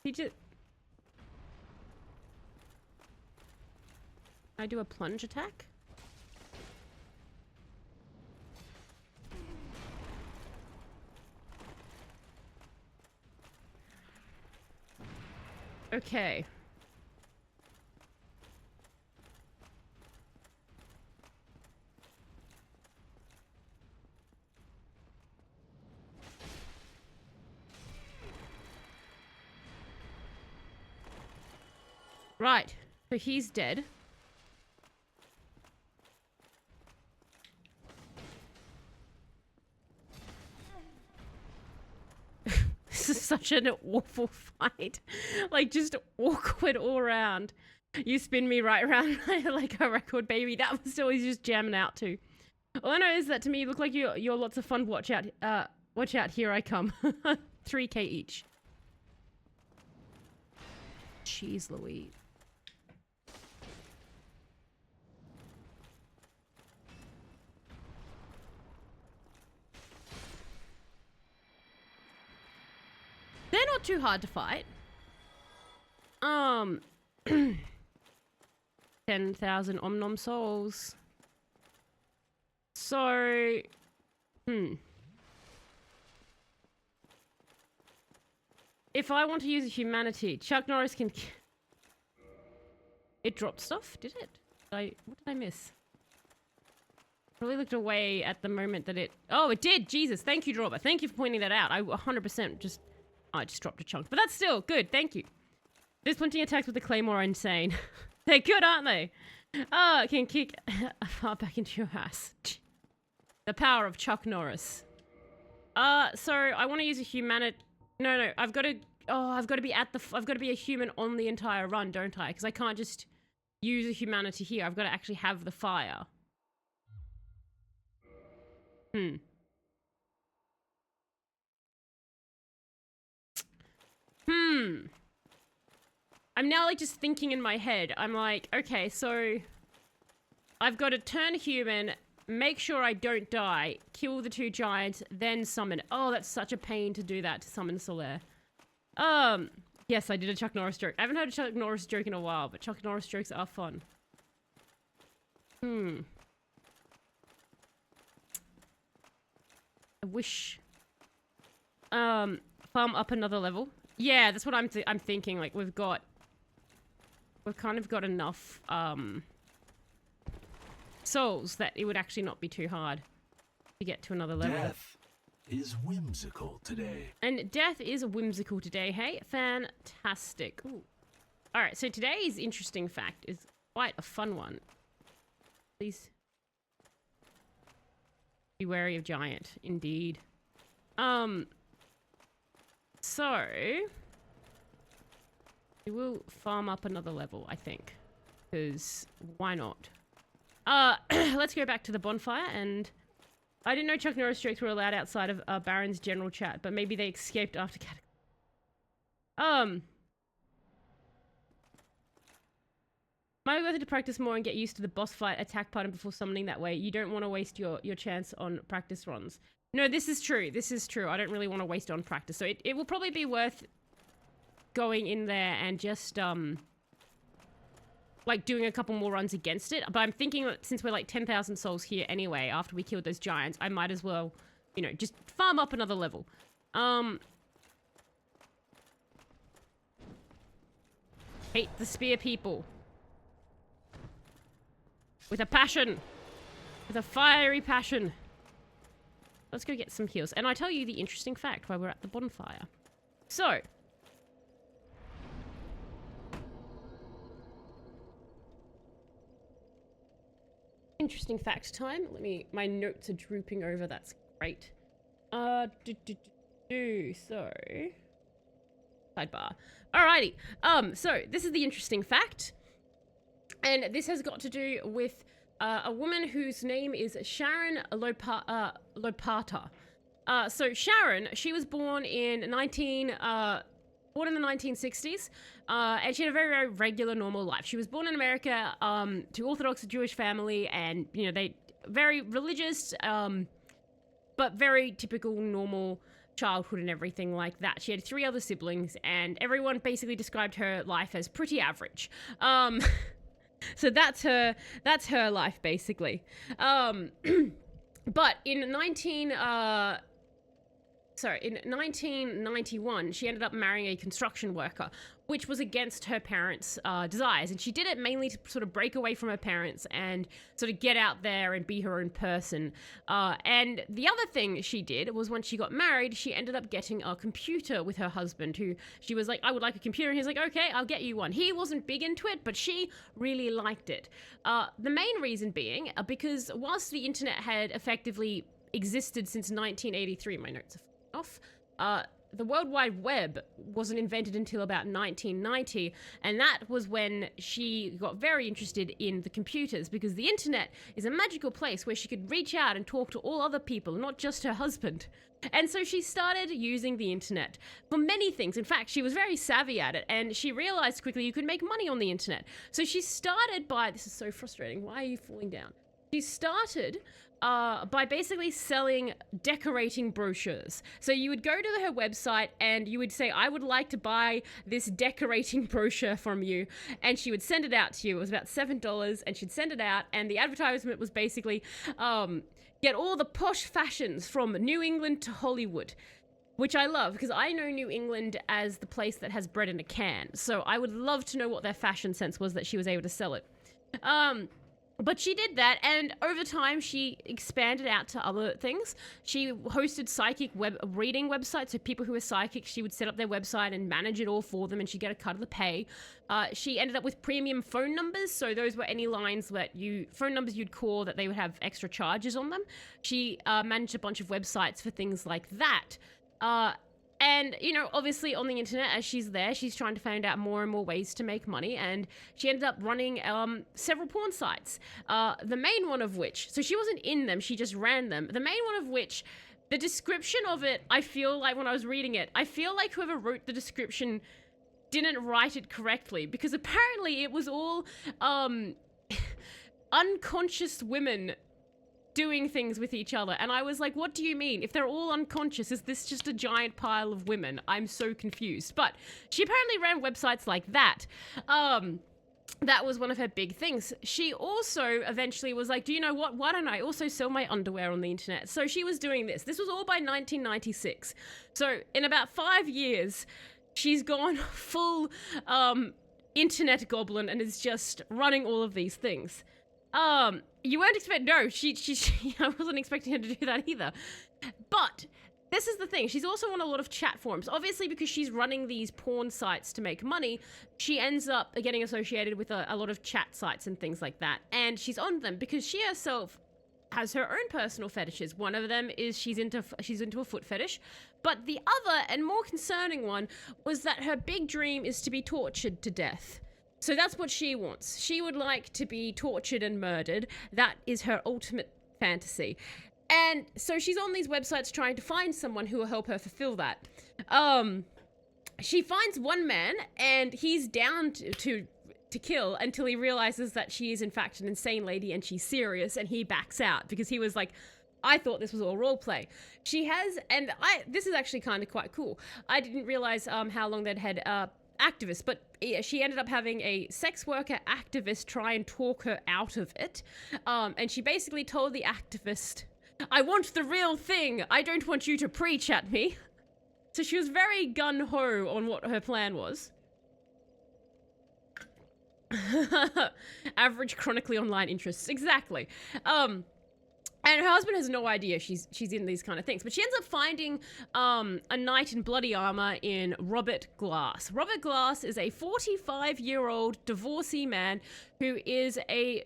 He just... I do a plunge attack? Okay. Right. So he's dead. This is such an awful fight. Like, just awkward all around. You spin me right around like a record, baby. That was always just jamming out to. All I know is that to me, you look like you're lots of fun. Watch out, here I come. 3K each. Jeez Louise. They're not too hard to fight. 10,000 Om souls. So, if I want to use a humanity, Chuck Norris can... It dropped stuff, did it? What did I miss? Probably looked away at the moment that it... Oh, it did! Jesus, thank you, Dropper. Thank you for pointing that out. I 100% just... I just dropped a chunk. But that's still good, thank you. Disappointing attacks with the Claymore are insane. They're good, aren't they? Oh, it can kick far back into your ass. The power of Chuck Norris. So I want to use a humanity... No, I've got to... Oh, I've got to be a human on the entire run, don't I? Because I can't just use a humanity here. I've got to actually have the fire. I'm now like just thinking in my head. I'm like, okay, so I've got to turn human, make sure I don't die, kill the 2 giants, then summon. Oh, that's such a pain to do that, to summon Solaire. Yes, I did a Chuck Norris joke. I haven't heard a Chuck Norris joke in a while, but Chuck Norris jokes are fun. I wish... farm up another level. Yeah, that's what I'm thinking. Like, we've kind of got enough, souls that it would actually not be too hard to get to another level. Death is whimsical today. And death is whimsical today, hey? Fantastic. Ooh. All right, so today's interesting fact is quite a fun one. Please be wary of giant, indeed. So we will farm up another level, I think, because why not? Let's go back to the bonfire, and I didn't know Chuck Norris jokes were allowed outside of Baron's general chat, but maybe they escaped after Might go to practice more and get used to the boss fight attack pattern before summoning that way. You don't want to waste your chance on practice runs. No, this is true. This is true. I don't really want to waste it on practice. So it will probably be worth going in there and just, like, doing a couple more runs against it. But I'm thinking that since we're, like, 10,000 souls here anyway, after we killed those giants, I might as well, you know, just farm up another level. Hate the spear people. With a passion. With a fiery passion. Let's go get some heals. And I tell you the interesting fact while we're at the bonfire. So. Interesting fact time. My notes are drooping over. That's great. So. Sidebar. Alrighty. So this is the interesting fact. And this has got to do with a woman whose name is Sharon Lopata. So Sharon, she was born in the 1960s, and she had a very, very regular, normal life. She was born in America to Orthodox Jewish family, and you know they very religious, but very typical, normal childhood and everything like that. She had 3 other siblings, and everyone basically described her life as pretty average. So that's her life basically. But in 1991, she ended up marrying a construction worker, which was against her parents' desires. And she did it mainly to sort of break away from her parents and sort of get out there and be her own person. And the other thing she did was when she got married, she ended up getting a computer with her husband, who she was like, I would like a computer. And he's like, okay, I'll get you one. He wasn't big into it, but she really liked it. The main reason being because whilst the internet had effectively existed since 1983, my notes are off, the World Wide Web wasn't invented until about 1990, and that was when she got very interested in the computers, because the internet is a magical place where she could reach out and talk to all other people, not just her husband. And so she started using the internet for many things. In fact, she was very savvy at it, and she realized quickly you could make money on the internet. So she started by, this is so frustrating, why are you falling down? She started by basically selling decorating brochures. So you would go to her website and you would say, I would like to buy this decorating brochure from you. And she would send it out to you. It was about $7 and she'd send it out. And the advertisement was basically, get all the posh fashions from New England to Hollywood. Which I love, because I know New England as the place that has bread in a can. So I would love to know what their fashion sense was that she was able to sell it. But she did that, and over time, she expanded out to other things. She hosted psychic reading websites, so people who were psychic, she would set up their website and manage it all for them, and she'd get a cut of the pay. She ended up with premium phone numbers, so those were any lines that phone numbers you'd call that they would have extra charges on them. She managed a bunch of websites for things like that. And, you know, obviously on the internet, as she's there, she's trying to find out more and more ways to make money. And she ended up running several porn sites. The main one of which, so she wasn't in them, she just ran them. The main one of which, the description of it, I feel like when I was reading it, I feel like whoever wrote the description didn't write it correctly. Because apparently it was all unconscious women doing things with each other, and I was like, what do you mean? If they're all unconscious, is this just a giant pile of women? I'm so confused. But she apparently ran websites like that. That was one of her big things. She also eventually was like, do you know what? Why don't I also sell my underwear on the internet? So she was doing this. This was all by 1996. So in about 5 years, she's gone full internet goblin and is just running all of these things. You weren't expecting, no, she I wasn't expecting her to do that either. But this is the thing. She's also on a lot of chat forums. Obviously, because she's running these porn sites to make money, she ends up getting associated with a lot of chat sites and things like that. And she's on them because she herself has her own personal fetishes. One of them is she's into a foot fetish. But the other and more concerning one was that her big dream is to be tortured to death. So that's what she wants. She would like to be tortured and murdered. That is her ultimate fantasy. And so she's on these websites trying to find someone who will help her fulfill that. She finds one man, and he's down to kill until he realizes that she is in fact an insane lady and she's serious, and he backs out because he was like, I thought this was all roleplay. She has, and this is actually kind of quite cool. I didn't realize how long they'd had activists, but she ended up having a sex worker activist try and talk her out of it. And she basically told the activist, I want the real thing. I don't want you to preach at me. So she was very gun-ho on what her plan was. Average chronically online interests. Exactly. And her husband has no idea she's in these kind of things. But she ends up finding a knight in bloody armor in Robert Glass. Robert Glass is a 45-year-old divorcee man who is a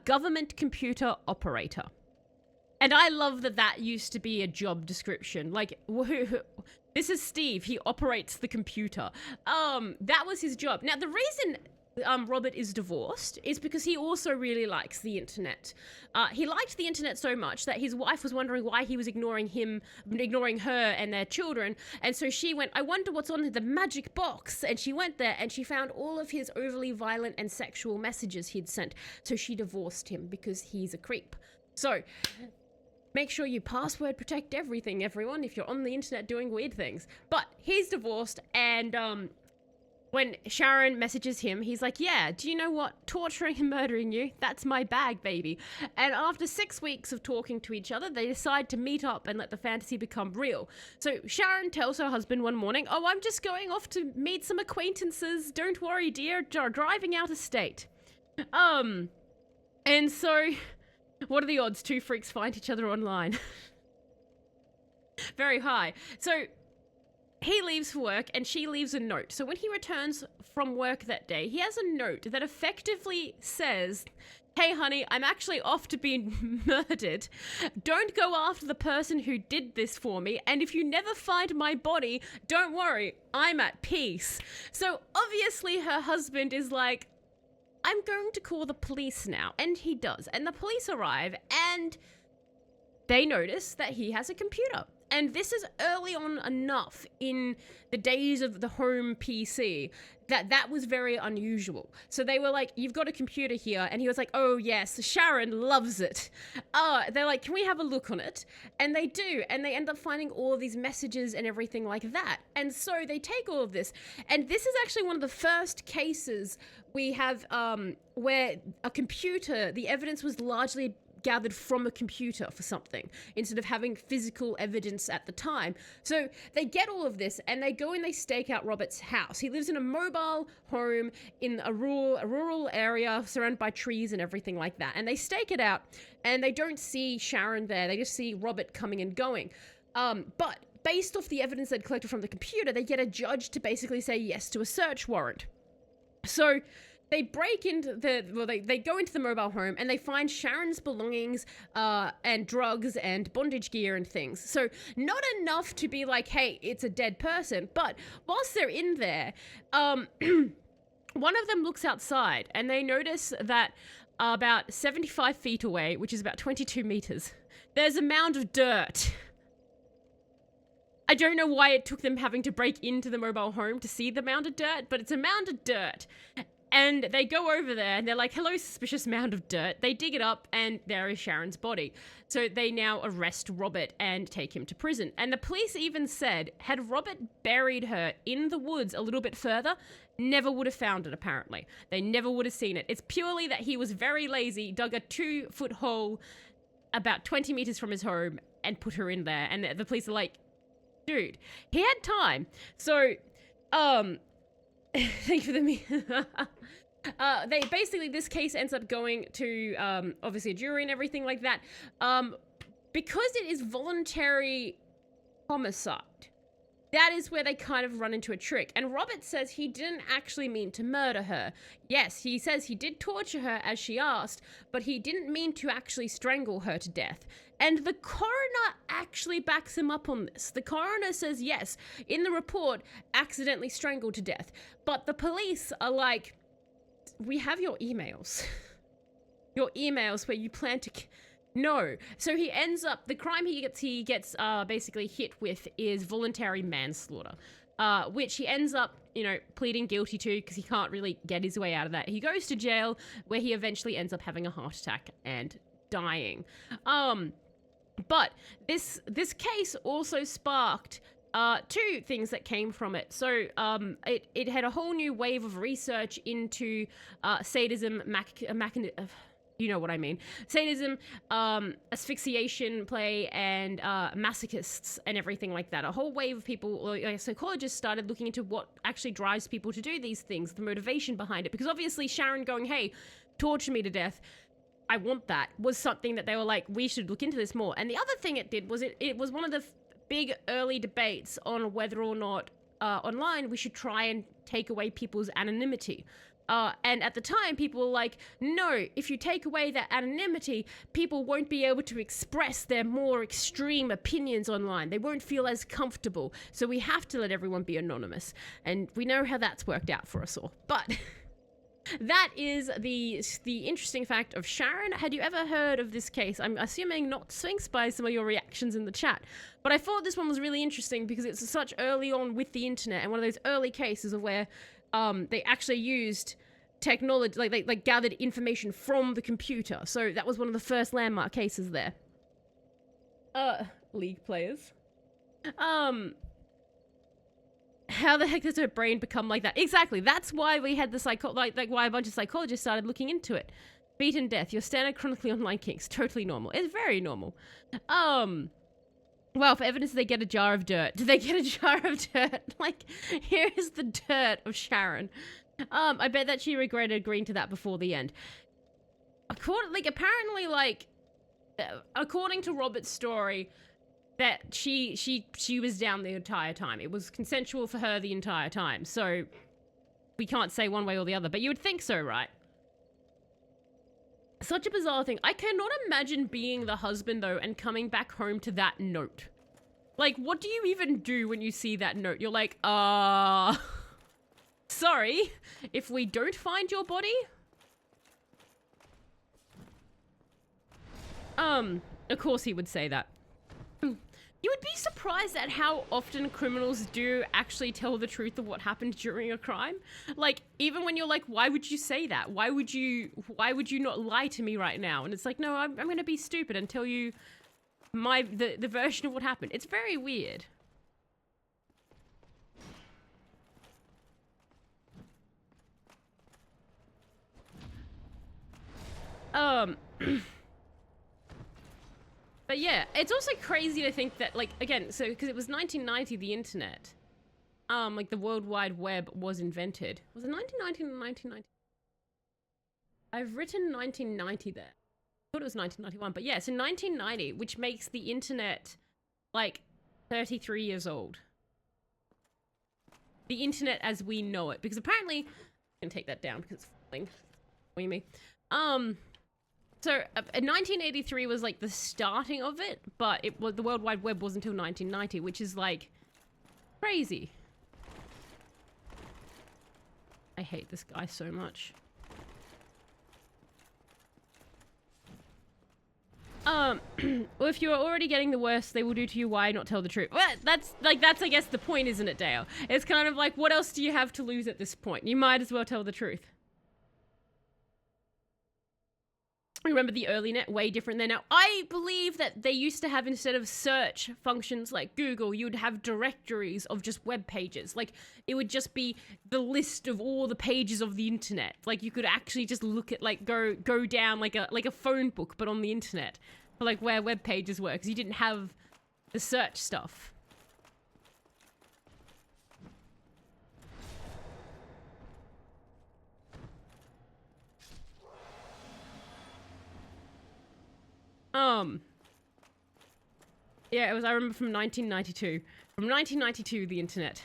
government computer operator. And I love that used to be a job description. Like, this is Steve. He operates the computer. That was his job. Now, the reason Robert is divorced is because he also really likes the internet. He liked the internet so much that his wife was wondering why he was ignoring her and their children. And so she went, I wonder what's on the magic box. And she went there and she found all of his overly violent and sexual messages he'd sent. So she divorced him because he's a creep. So make sure you password protect everything, everyone, if you're on the internet doing weird things. But he's divorced, and when Sharon messages him, he's like, yeah, do you know what? Torturing and murdering you, that's my bag, baby. And after 6 weeks of talking to each other, they decide to meet up and let the fantasy become real. So Sharon tells her husband one morning, oh, I'm just going off to meet some acquaintances. Don't worry, dear, driving out of state. And so what are the odds 2 freaks find each other online? Very high. So he leaves for work and she leaves a note. So when he returns from work that day, he has a note that effectively says, hey honey, I'm actually off to be murdered. Don't go after the person who did this for me. And if you never find my body, don't worry, I'm at peace. So obviously her husband is like, I'm going to call the police now. And he does. And the police arrive and they notice that he has a computer. And this is early on enough in the days of the home PC that was very unusual. So they were like, you've got a computer here. And he was like, oh yes, Sharon loves it. They're like, can we have a look on it? And they do. And they end up finding all of these messages and everything like that. And so they take all of this. And this is actually one of the first cases we have where a computer, the evidence was largely gathered from a computer for something instead of having physical evidence at the time. So they get all of this and they go and they stake out Robert's house. He lives in a mobile home in a rural area surrounded by trees and everything like that. And they stake it out and they don't see Sharon there. They just see Robert coming and going. But based off the evidence they'd collected from the computer, they get a judge to basically say yes to a search warrant. So they break into they go into the mobile home and they find Sharon's belongings and drugs and bondage gear and things. So not enough to be like, hey, it's a dead person. But whilst they're in there, one of them looks outside and they notice that about 75 feet away, which is about 22 meters, there's a mound of dirt. I don't know why it took them having to break into the mobile home to see the mound of dirt, but it's a mound of dirt. And they go over there and they're like, hello, suspicious mound of dirt. They dig it up and there is Sharon's body. So they now arrest Robert and take him to prison. And the police even said, had Robert buried her in the woods a little bit further, never would have found it, apparently. They never would have seen it. It's purely that he was very lazy, dug a 2-foot hole about 20 meters from his home and put her in there. And the police are like, dude, he had time. So, thank you for the they basically, this case ends up going to obviously a jury and everything like that. because it is voluntary homicide, that is where they kind of run into a trick. And Robert says he didn't actually mean to murder her. Yes, he says he did torture her as she asked, but he didn't mean to actually strangle her to death. And the coroner actually backs him up on this. The coroner says, yes, in the report, accidentally strangled to death. But the police are like, we have your emails. Your emails where you plan to... No. So he ends up, the crime he gets basically hit with is voluntary manslaughter, which he ends up, pleading guilty to because he can't really get his way out of that. He goes to jail where he eventually ends up having a heart attack and dying. But this case also sparked two things that came from it. So it had a whole new wave of research into sadism, you know what I mean. Sadism, asphyxiation play, and masochists and everything like that. A whole wave of people, like psychologists, started looking into what actually drives people to do these things, the motivation behind it. Because obviously Sharon going, hey, torture me to death, I want that, was something that they were like, we should look into this more. And the other thing it did was it was one of the big early debates on whether or not online we should try and take away people's anonymity. And at the time, people were like, no, if you take away that anonymity, people won't be able to express their more extreme opinions online. They won't feel as comfortable. So we have to let everyone be anonymous. And we know how that's worked out for us all. But that is the interesting fact of Sharon. Had you ever heard of this case? I'm assuming not, Sphinx, by some of your reactions in the chat. But I thought this one was really interesting because it's such early on with the internet and one of those early cases of where they actually used technology, like gathered information from the computer. So that was one of the first landmark cases there. League players. How the heck does her brain become like that? Exactly. That's why we had the why a bunch of psychologists started looking into it. Beaten death. Your standard chronically online kinks. Totally normal. It's very normal. Well, for evidence, they get a jar of dirt. Do they get a jar of dirt? Like, here is the dirt of Sharon. I bet that she regretted agreeing to that before the end. According to Robert's story, that she was down the entire time. It was consensual for her the entire time. So we can't say one way or the other, but you would think so, right? Such a bizarre thing. I cannot imagine being the husband, though, and coming back home to that note. Like, what do you even do when you see that note? You're like, sorry, if we don't find your body? Of course he would say that. You would be surprised at how often criminals do actually tell the truth of what happened during a crime. Like, even when you're like, why would you say that? Why would you not lie to me right now? And it's like, no, I'm gonna be stupid and tell you the version of what happened. It's very weird. But yeah, it's also crazy to think that, like, again, so, because it was 1990, the internet, like, the World Wide Web was invented. Was it 1990 or 1990? I've written 1990 there. I thought it was 1991, but yeah, so 1990, which makes the internet, like, 33 years old. The internet as we know it, because apparently, I'm gonna take that down because it's falling. Me. So, 1983 was, like, the starting of it, but the World Wide Web wasn't until 1990, which is, like, crazy. I hate this guy so much. Well, if you are already getting the worst they will do to you, why not tell the truth? Well, that's, I guess, the point, isn't it, Dale? It's kind of like, what else do you have to lose at this point? You might as well tell the truth. Remember the early net, way different than now. I believe that they used to have, instead of search functions like Google, you would have directories of just web pages. Like, it would just be the list of all the pages of the internet. Like, you could actually just look at, like, go down like a phone book, but on the internet, for, like, where web pages were, because you didn't have the search stuff. Yeah, it was, I remember from 1992. From 1992, the internet.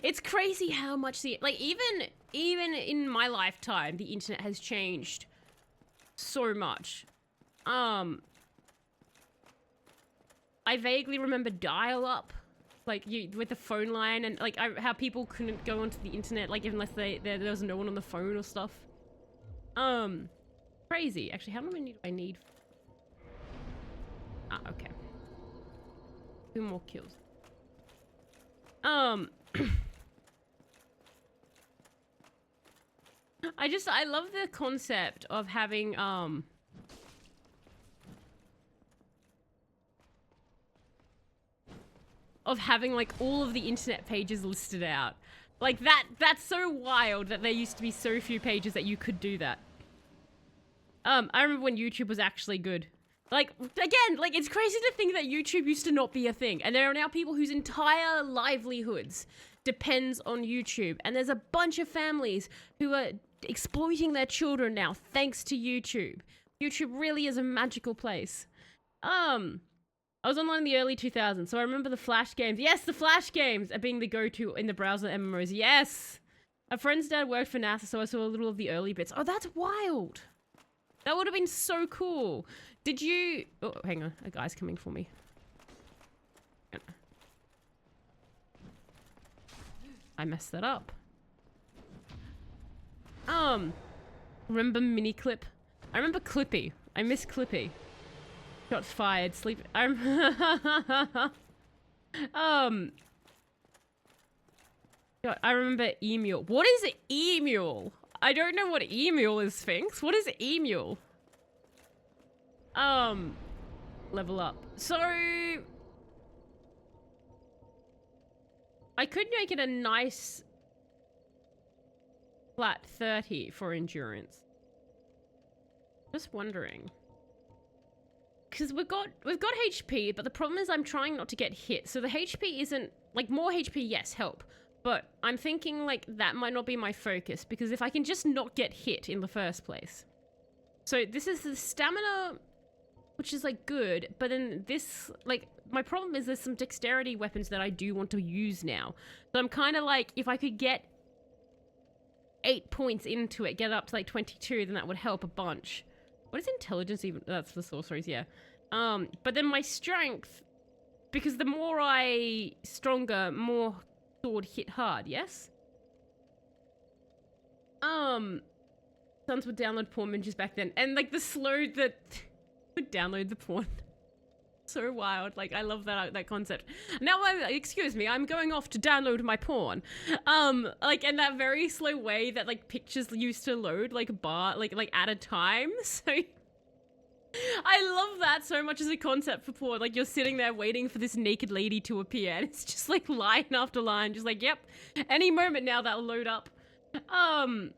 It's crazy how much like, even in my lifetime, the internet has changed so much. I vaguely remember dial-up, like with the phone line, and like how people couldn't go onto the internet, like unless there was no one on the phone or stuff. Crazy. Actually, how many do I need? Ah, okay. 2 more kills. I love the concept of having, like all of the internet pages listed out. Like that's so wild that there used to be so few pages that you could do that. I remember when YouTube was actually good. Like, again, like it's crazy to think that YouTube used to not be a thing. And there are now people whose entire livelihoods depends on YouTube. And there's a bunch of families who are exploiting their children now thanks to YouTube. YouTube really is a magical place. I was online in the early 2000s, so I remember the Flash games. Yes, the Flash games are being the go-to in the browser MMOs. Yes! A friend's dad worked for NASA, so I saw a little of the early bits. Oh, that's wild! That would have been so cool. Did you... Oh, hang on. A guy's coming for me. I messed that up. Remember Miniclip? I remember Clippy. I miss Clippy. Shots fired. Sleep... God, I remember Emule. What is Emule? I don't know what Emule is, Sphinx. What is Emule? Level up. So... I could make it a nice... flat 30 for endurance. Just wondering. Because we've got HP, but the problem is I'm trying not to get hit. So the HP isn't... Like, more HP, yes, help. But I'm thinking, like, that might not be my focus. Because if I can just not get hit in the first place. So this is the stamina, which is, like, good. But then this, like, my problem is there's some dexterity weapons that I do want to use now. So I'm kind of like, if I could get 8 points into it, get up to, like, 22, then that would help a bunch. What is intelligence even? That's the sorceries, yeah. But then my strength, because the more stronger, more sword hit hard, yes? Sons would download porn images back then. And, like, the slow that would download the porn. So wild. Like, I love that concept. Now, excuse me, I'm going off to download my porn. Like, in that very slow way that, like, pictures used to load, like, like at a time. So, I love that so much as a concept for porn. Like, you're sitting there waiting for this naked lady to appear, and it's just, like, line after line, just like, yep, any moment now that'll load up. Hobo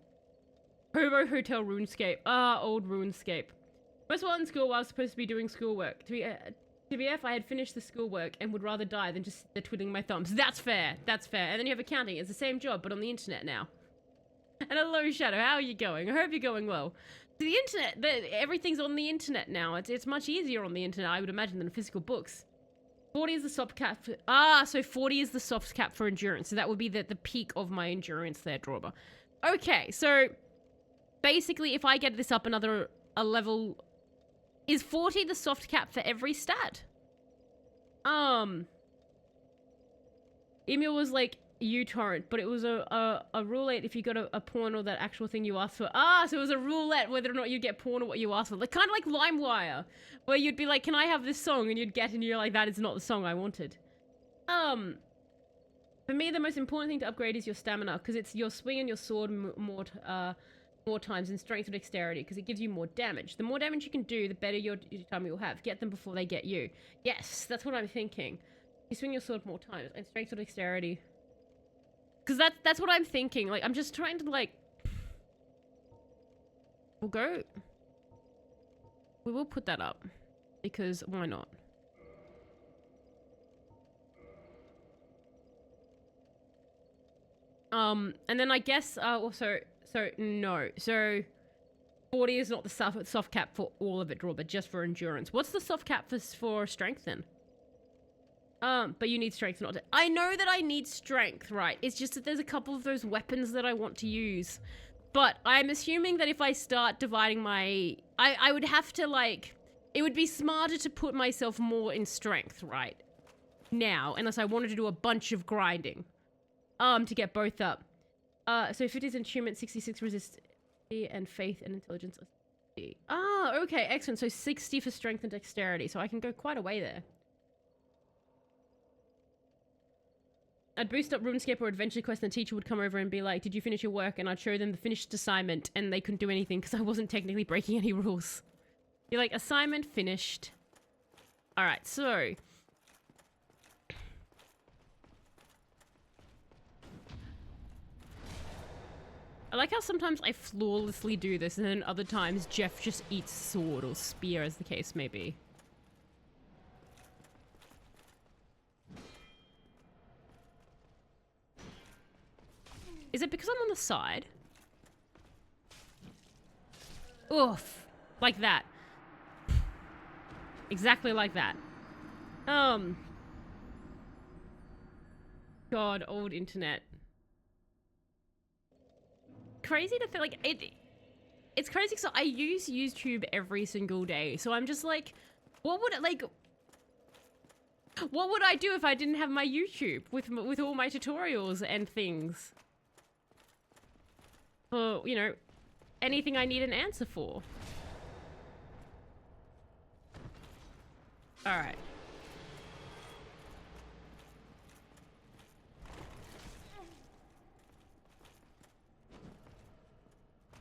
Hotel RuneScape. Old RuneScape. First while in school, I was supposed to be doing schoolwork. To be if I had finished the schoolwork and would rather die than just twiddling my thumbs. That's fair. That's fair. And then you have accounting. It's the same job, but on the internet now. And hello, Shadow. How are you going? I hope you're going well. The internet, everything's on the internet now. It's much easier on the internet, I would imagine, than physical books. 40 is the soft cap. So 40 is the soft cap for endurance. So that would be the peak of my endurance there, Drawber. Okay, so basically, if I get this up a level... Is 40 the soft cap for every stat? Emil was like uTorrent, but it was a roulette if you got a porn or that actual thing you asked for. So it was a roulette whether or not you get porn or what you asked for. Like, kind of like LimeWire, where you'd be like, can I have this song? And you'd get, and you're like, that is not the song I wanted. For me, the most important thing to upgrade is your stamina, because it's your swing and your sword more times in strength or dexterity, because it gives you more damage. The more damage you can do, the better your time you'll have. Get them before they get you. Yes, that's what I'm thinking. You swing your sword more times, and strength or dexterity. Because that's what I'm thinking. Like, I'm just trying to, like... We will put that up. Because, why not? And then I guess, also... So, no. So, 40 is not the soft cap for all of it, Draw, but just for endurance. What's the soft cap for strength, then? But you need strength not to. I know that I need strength, right? It's just that there's a couple of those weapons that I want to use. But I'm assuming that if I start dividing my... I would have to, like... It would be smarter to put myself more in strength, right? Now, unless I wanted to do a bunch of grinding. To get both up. So 50 is attunement, 66 resist, and faith and intelligence. Ah, okay, excellent. So 60 for strength and dexterity. So I can go quite a way there. I'd boost up RuneScape or Adventure Quest and the teacher would come over and be like, did you finish your work? And I'd show them the finished assignment and they couldn't do anything because I wasn't technically breaking any rules. You're like, assignment finished. Alright, so... I like how sometimes I flawlessly do this and then other times Jeff just eats sword or spear as the case may be. Is it because I'm on the side? Oof. Like that. Exactly like that. God, old internet. Crazy to feel like it's crazy, so I use YouTube every single day, so I'm just like, what would I do if I didn't have my YouTube with all my tutorials and things? For, you know, anything I need an answer for. Alright.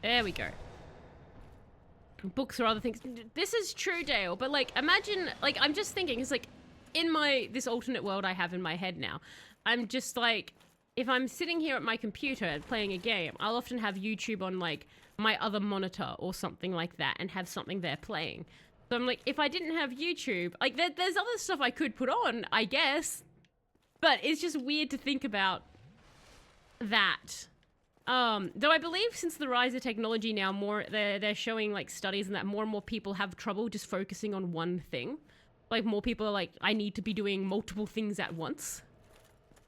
There we go. Books or other things. This is true, Dale, but like, imagine, like, I'm just thinking, it's like, in this alternate world I have in my head now, I'm just like, if I'm sitting here at my computer playing a game, I'll often have YouTube on, like, my other monitor or something like that and have something there playing. So I'm like, if I didn't have YouTube, like, there's other stuff I could put on, I guess, but it's just weird to think about that. Though I believe since the rise of technology now, they're showing, like, studies and that more and more people have trouble just focusing on one thing. Like, more people are like, I need to be doing multiple things at once.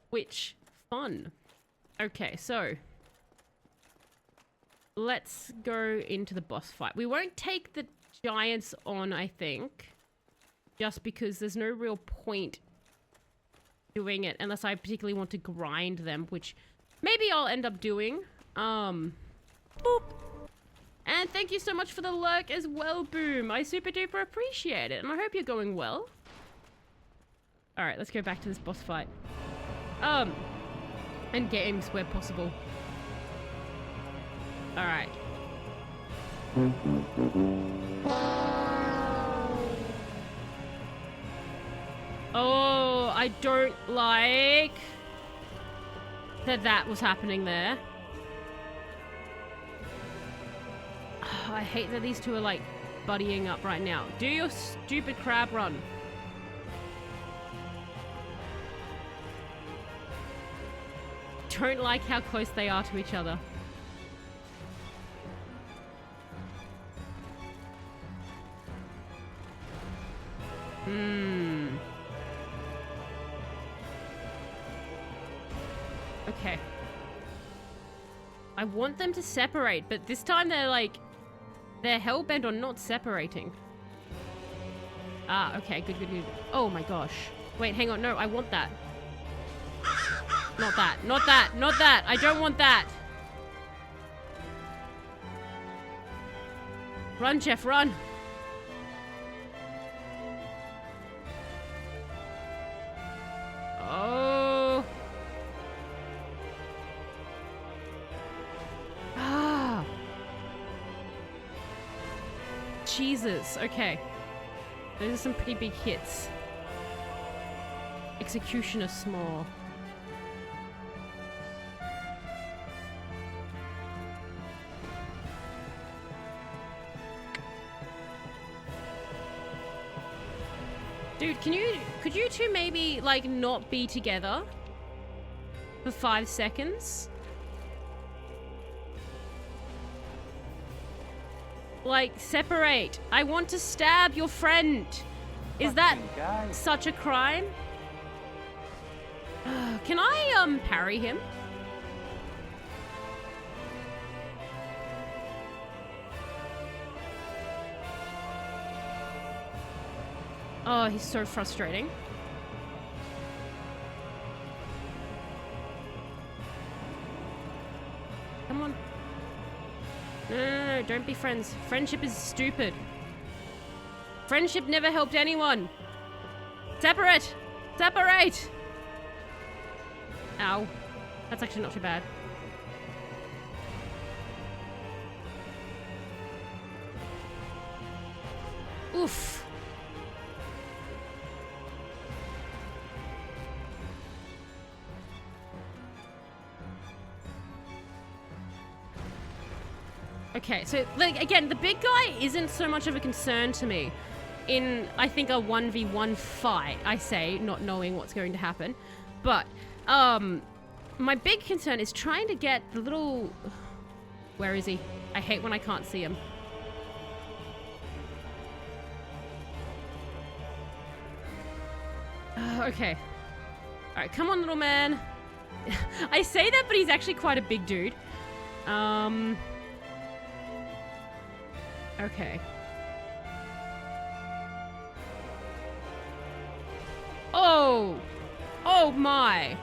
Which, fun. Okay, so... let's go into the boss fight. We won't take the giants on, I think. Just because there's no real point doing it unless I particularly want to grind them, which maybe I'll end up doing. Boop. And thank you so much for the lurk as well, Boom. I super duper appreciate it, and I hope you're going well. Alright, let's go back to this boss fight. And games where possible. Alright. Oh, I don't like that was happening there. Oh, I hate that these two are like buddying up right now. Do your stupid crab run. Don't like how close they are to each other. Okay. I want them to separate, but this time they're hell-bent on not separating. Ah, okay, good. Oh my gosh. Wait, hang on, no, I want that. Not that. I don't want that. Run, Jeff, run. Oh. Ah. Jesus, okay. Those are some pretty big hits. Executioner Smough. Dude, could you two maybe, like, not be together for 5 seconds? Like, separate. I want to stab your friend. Is that such a crime? can I, parry him? Oh, he's so frustrating. Come on. No, don't be friends. Friendship is stupid. Friendship never helped anyone. Separate! Separate! Ow. That's actually not too bad. Oof. Okay, so, like, again, the big guy isn't so much of a concern to me in, I think, a 1v1 fight, I say, not knowing what's going to happen. But, my big concern is trying to get the little... Where is he? I hate when I can't see him. Okay. Alright, come on, little man. I say that, but he's actually quite a big dude. Okay. Oh! Oh my!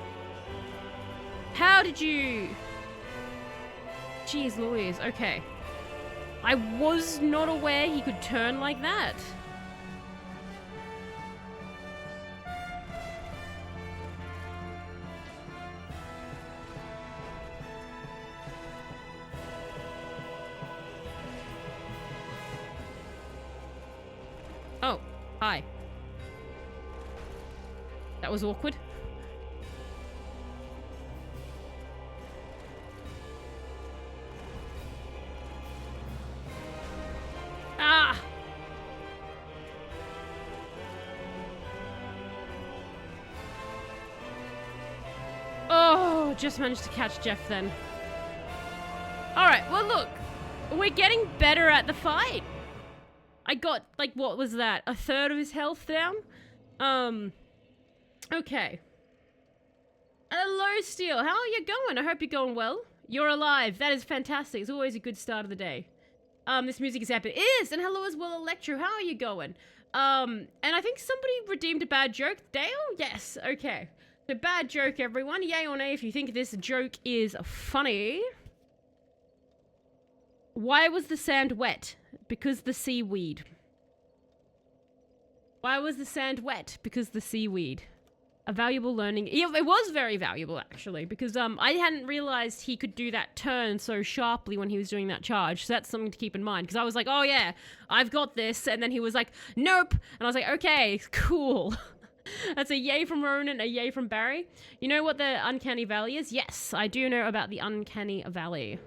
How did you... Jeez Louise, okay. I was not aware he could turn like that. Oh, hi. That was awkward. Ah! Oh, just managed to catch Jeff then. Alright, well look. We're getting better at the fight. I got, like, what was that? A third of his health down? Okay. Hello, Steel. How are you going? I hope you're going well. You're alive. That is fantastic. It's always a good start of the day. This music is epic. It is! And hello as well, Electro. How are you going? And I think somebody redeemed a bad joke. Dale? Yes. Okay. So, bad joke, everyone. Yay or nay if you think this joke is funny. Why was the sand wet? Because the seaweed. Why was the sand wet? Because the seaweed. A valuable learning. Yeah, it was very valuable, actually, because I hadn't realized he could do that turn so sharply when he was doing that charge. So that's something to keep in mind, because I was like, oh yeah, I've got this. And then he was like, nope. And I was like, okay, cool. That's a yay from Ronan, a yay from Barry. You know what the Uncanny Valley is? Yes, I do know about the Uncanny Valley.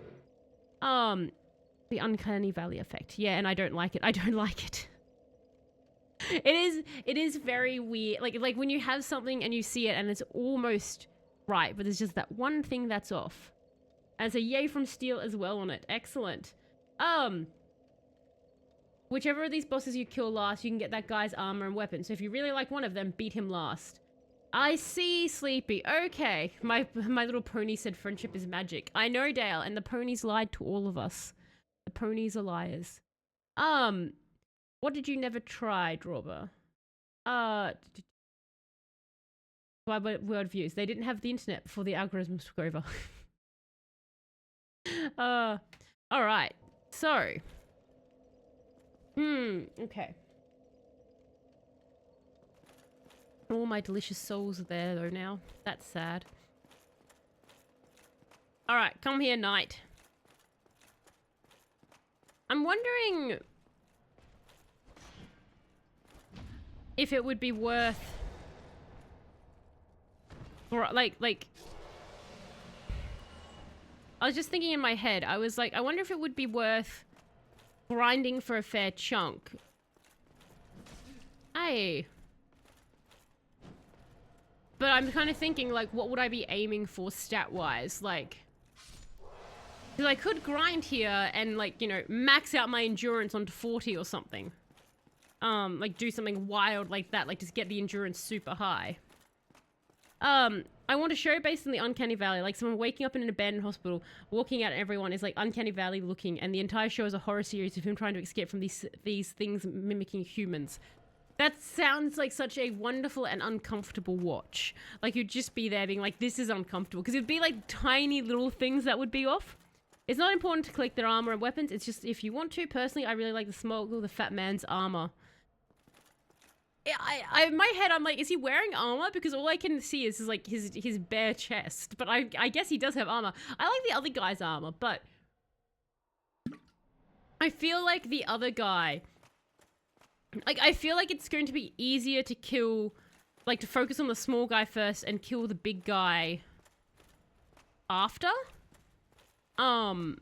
The Uncanny Valley effect. Yeah, and I don't like it. I don't like it. It is very weird. Like when you have something and you see it and it's almost right, but there's just that one thing that's off. As a yay from Steel as well on it. Excellent. Whichever of these bosses you kill last, you can get that guy's armor and weapon. So if you really like one of them, beat him last. I see, Sleepy. Okay. My little pony said friendship is magic. I know, Dale, and the ponies lied to all of us. The ponies are liars. What did you never try, Drawber? Word views. They didn't have the internet before the algorithms took over. Alright. So. Okay. All my delicious souls are there, though, now. That's sad. Alright, come here, knight. I'm wondering if it would be worth, or like I was just thinking in my head, I was like, I wonder if it would be worth grinding for a fair chunk. Hey. But I'm kind of thinking, like, what would I be aiming for stat-wise? Like, because I could grind here and, like, you know, max out my endurance onto 40 or something. Like, do something wild like that. Like, just get the endurance super high. I want a show based on the Uncanny Valley, like someone waking up in an abandoned hospital, walking out at everyone is like Uncanny Valley looking, and the entire show is a horror series of him trying to escape from these things mimicking humans. That sounds like such a wonderful and uncomfortable watch. Like, you'd just be there being like, this is uncomfortable. Because it'd be like tiny little things that would be off. It's not important to collect their armor and weapons. It's just if you want to. Personally, I really like the Smough, the fat man's armor. In my head, I'm like, is he wearing armor? Because all I can see is like his bare chest. But I guess he does have armor. I like the other guy's armor, but I feel like the other guy... Like, I feel like it's going to be easier to kill, like, to focus on the small guy first and kill the big guy after? Or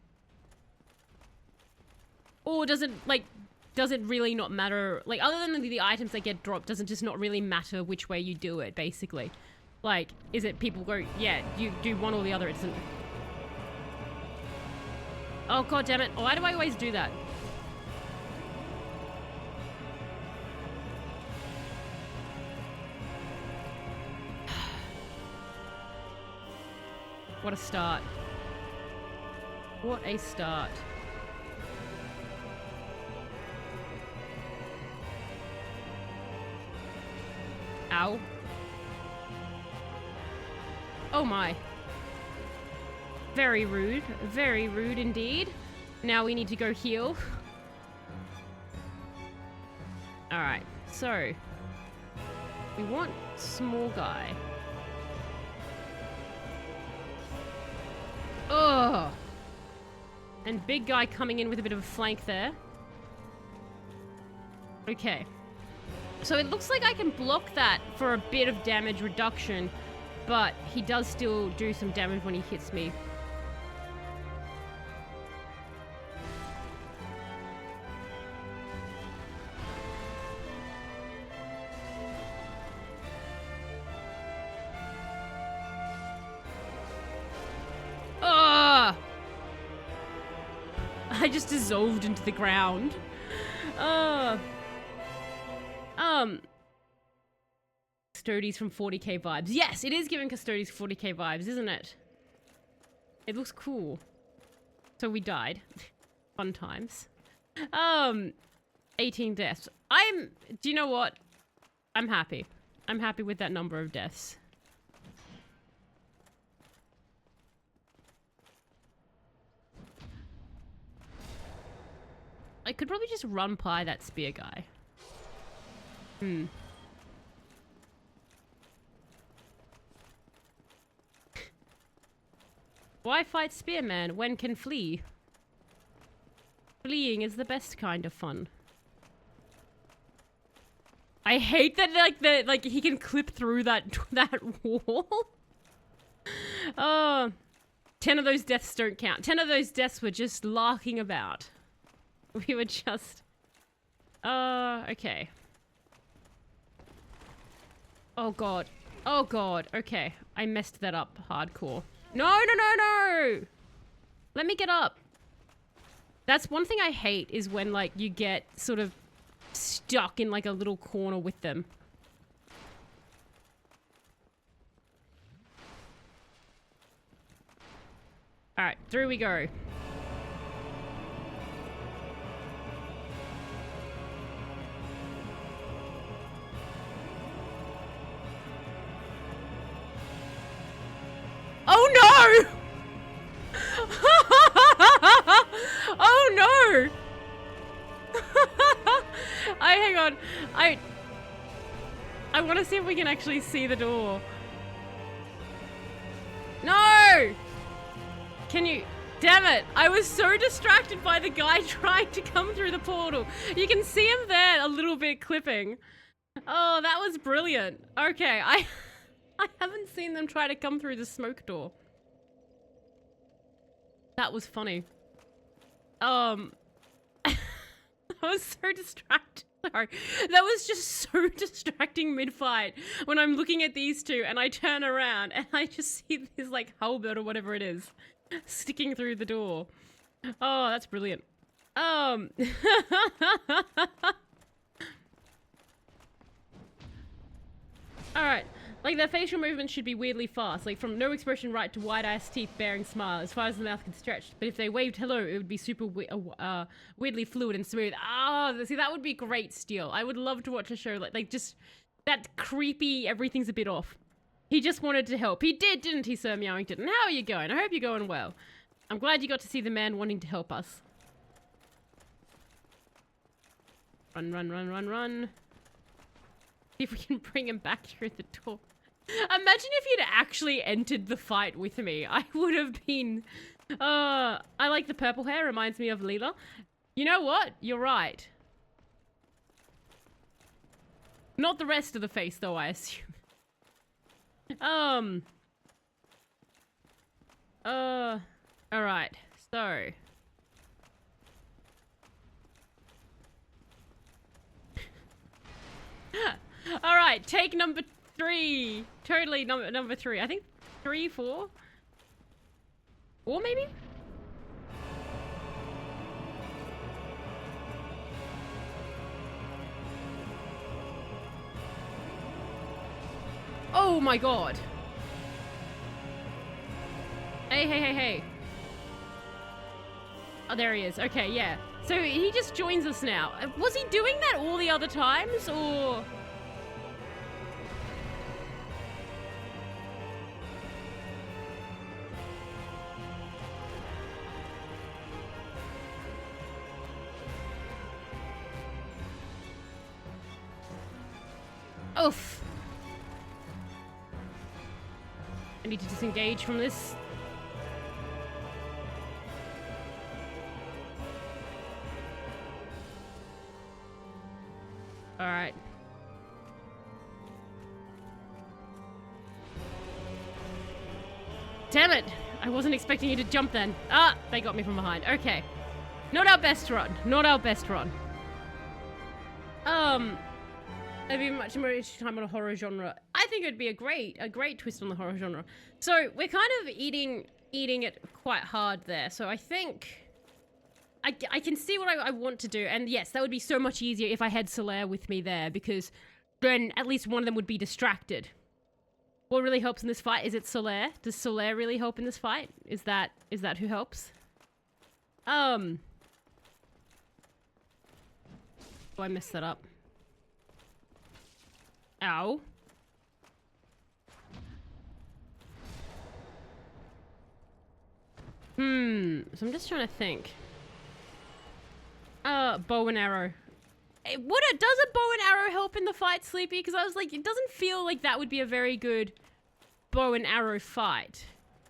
does it really not matter? Like, other than the items that get dropped, does it just not really matter which way you do it, basically? Like, is it people go, yeah, you do one or the other, it doesn't... Oh, god damn it. Why do I always do that? What a start. What a start. Ow. Oh my. Very rude. Very rude indeed. Now we need to go heal. Alright, so. We want small guy. Ugh. And big guy coming in with a bit of a flank there. Okay. So it looks like I can block that for a bit of damage reduction, but he does still do some damage when he hits me. I just dissolved into the ground. Custodes from 40k vibes. Yes, it is giving Custodes 40k vibes, isn't it? It looks cool. So we died. Fun times. 18 deaths. Do you know what? I'm happy. I'm happy with that number of deaths. I could probably just run by that spear guy. Why fight spearman when can flee? Fleeing is the best kind of fun. I hate that like he can clip through that wall. Oh, 10 of those deaths don't count. 10 of those deaths were just larking about. We were just... okay. Oh god. Oh god. Okay. I messed that up hardcore. No, no, no, no! Let me get up. That's one thing I hate is when, like, you get sort of stuck in, like, a little corner with them. Alright, through we go. Oh no! Oh no! Hang on. I want to see if we can actually see the door. No! Can you... Damn it! I was so distracted by the guy trying to come through the portal. You can see him there a little bit clipping. Oh, that was brilliant. Okay, I haven't seen them try to come through the smoke door. That was funny. I was so distracted. Sorry. That was just so distracting mid-fight when I'm looking at these two and I turn around and I just see this like halberd or whatever it is sticking through the door. Oh, that's brilliant. Alright. Like, their facial movements should be weirdly fast, like from no expression right to wide-ass teeth bearing smile, as far as the mouth can stretch. But if they waved hello, it would be super weirdly fluid and smooth. Ah, see, that would be great still. I would love to watch a show like just that creepy, everything's a bit off. He just wanted to help. He did, didn't he, Sir Meowington? And how are you going? I hope you're going well. I'm glad you got to see the man wanting to help us. Run, run, run, run, run. See if we can bring him back through the door. Imagine if he'd actually entered the fight with me. I would have been... I like the purple hair. Reminds me of Leela. You know what? You're right. Not the rest of the face, though, I assume. Alright. So... Alright, take number 3. Totally number 3. I think 3, 4? 4 maybe? Oh my god. Hey, hey, hey, hey. Oh, there he is. Okay, yeah. So he just joins us now. Was he doing that all the other times, or... Oof. I need to disengage from this. Alright. Damn it! I wasn't expecting you to jump then. Ah! They got me from behind. Okay. Not our best run. Not our best run. I've been much more interesting time on a horror genre. I think it'd be a great twist on the horror genre. So we're kind of eating it quite hard there. So I think I can see what I want to do. And yes, that would be so much easier if I had Solaire with me there, because then at least one of them would be distracted. What really helps in this fight? Is it Solaire? Does Solaire really help in this fight? Is that who helps? Oh, I messed that up. Ow. So I'm just trying to think. Bow and arrow. Does a bow and arrow help in the fight, Sleepy? Because I was like, it doesn't feel like that would be a very good bow and arrow fight.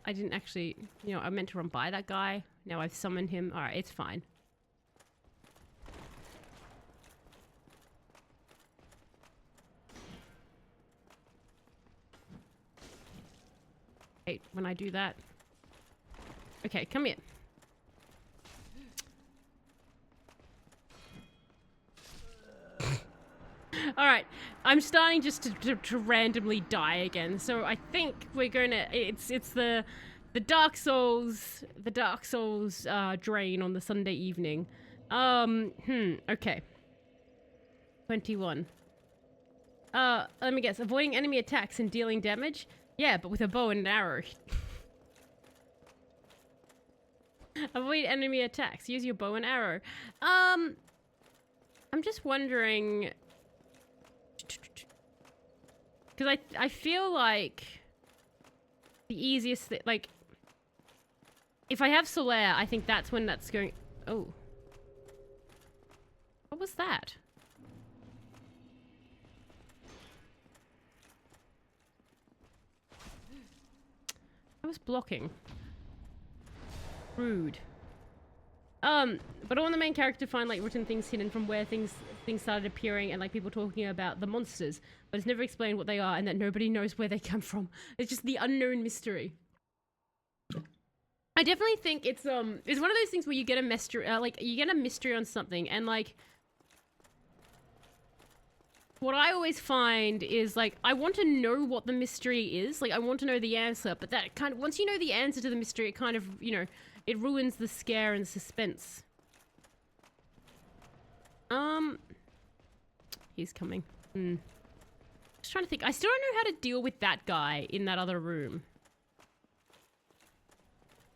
I didn't actually, I meant to run by that guy. Now I've summoned him. Alright, it's fine. Wait, when I do that. Okay, come here. Alright, I'm starting just to randomly die again, so I think we're gonna... It's the Dark Souls... The Dark Souls drain on the Sunday evening. Okay. 21. Let me guess. Avoiding enemy attacks and dealing damage? Yeah, but with a bow and an arrow. Avoid enemy attacks. Use your bow and arrow. I'm just wondering... Because I feel like the easiest thing, like, if I have Solaire, I think that's when that's going... Oh. What was that? I was blocking. Rude. But I want the main character to find like written things hidden from where things started appearing, and like people talking about the monsters, but it's never explained what they are and that nobody knows where they come from. It's just the unknown mystery. I definitely think it's one of those things where you get a mystery, you get a mystery on something, and like what I always find is like I want to know what the mystery is. Like I want to know the answer, but that kind of, once you know the answer to the mystery, it kind of, it ruins the scare and suspense. He's coming. just trying to think. I still don't know how to deal with that guy in that other room.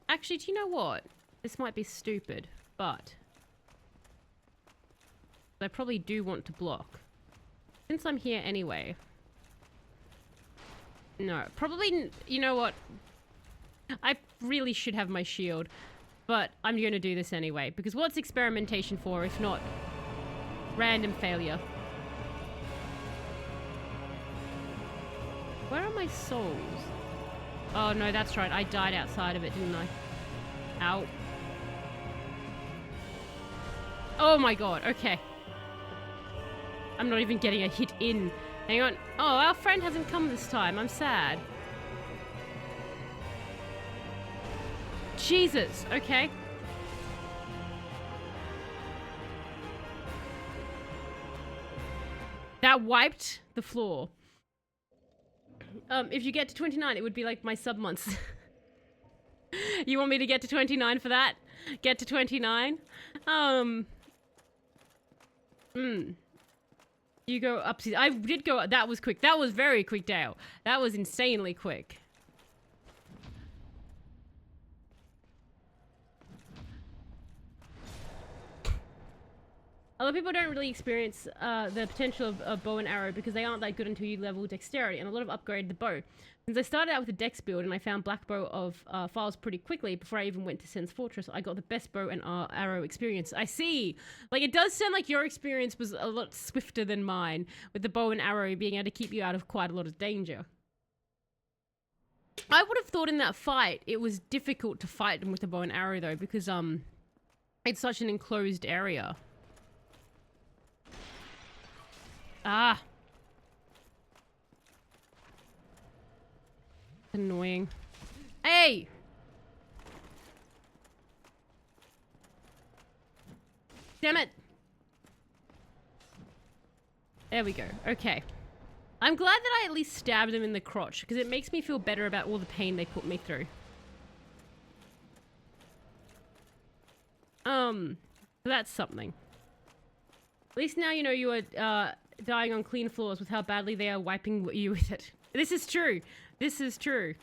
Actually, do you know what? This might be stupid, but I probably do want to block. Since I'm here anyway. No, probably, you know what? I really should have my shield, but I'm going to do this anyway, because what's experimentation for if not random failure? Where are my souls? Oh no, that's right, I died outside of it, didn't I? Ow. Oh my god, okay. I'm not even getting a hit in. Hang on. Oh, our friend hasn't come this time. I'm sad. Jesus. Okay. That wiped the floor. If you get to 29, it would be like my sub-months. You want me to get to 29 for that? Get to 29? You go upstairs. I did go. That was quick. That was very quick, Dale. That was insanely quick. A lot of people don't really experience the potential of a bow and arrow because they aren't that good until you level dexterity, and a lot of upgrade the bow. Since I started out with a dex build and I found black bow of files pretty quickly before I even went to Sen's Fortress, I got the best bow and arrow experience. I see. Like, it does sound like your experience was a lot swifter than mine, with the bow and arrow being able to keep you out of quite a lot of danger. I would have thought in that fight it was difficult to fight them with the bow and arrow though, because it's such an enclosed area. Ah. Annoying. Hey! Damn it! There we go. Okay. I'm glad that I at least stabbed them in the crotch, because it makes me feel better about all the pain they put me through. That's something. At least now you know you are, dying on clean floors with how badly they are wiping you with it. This is true. This is true.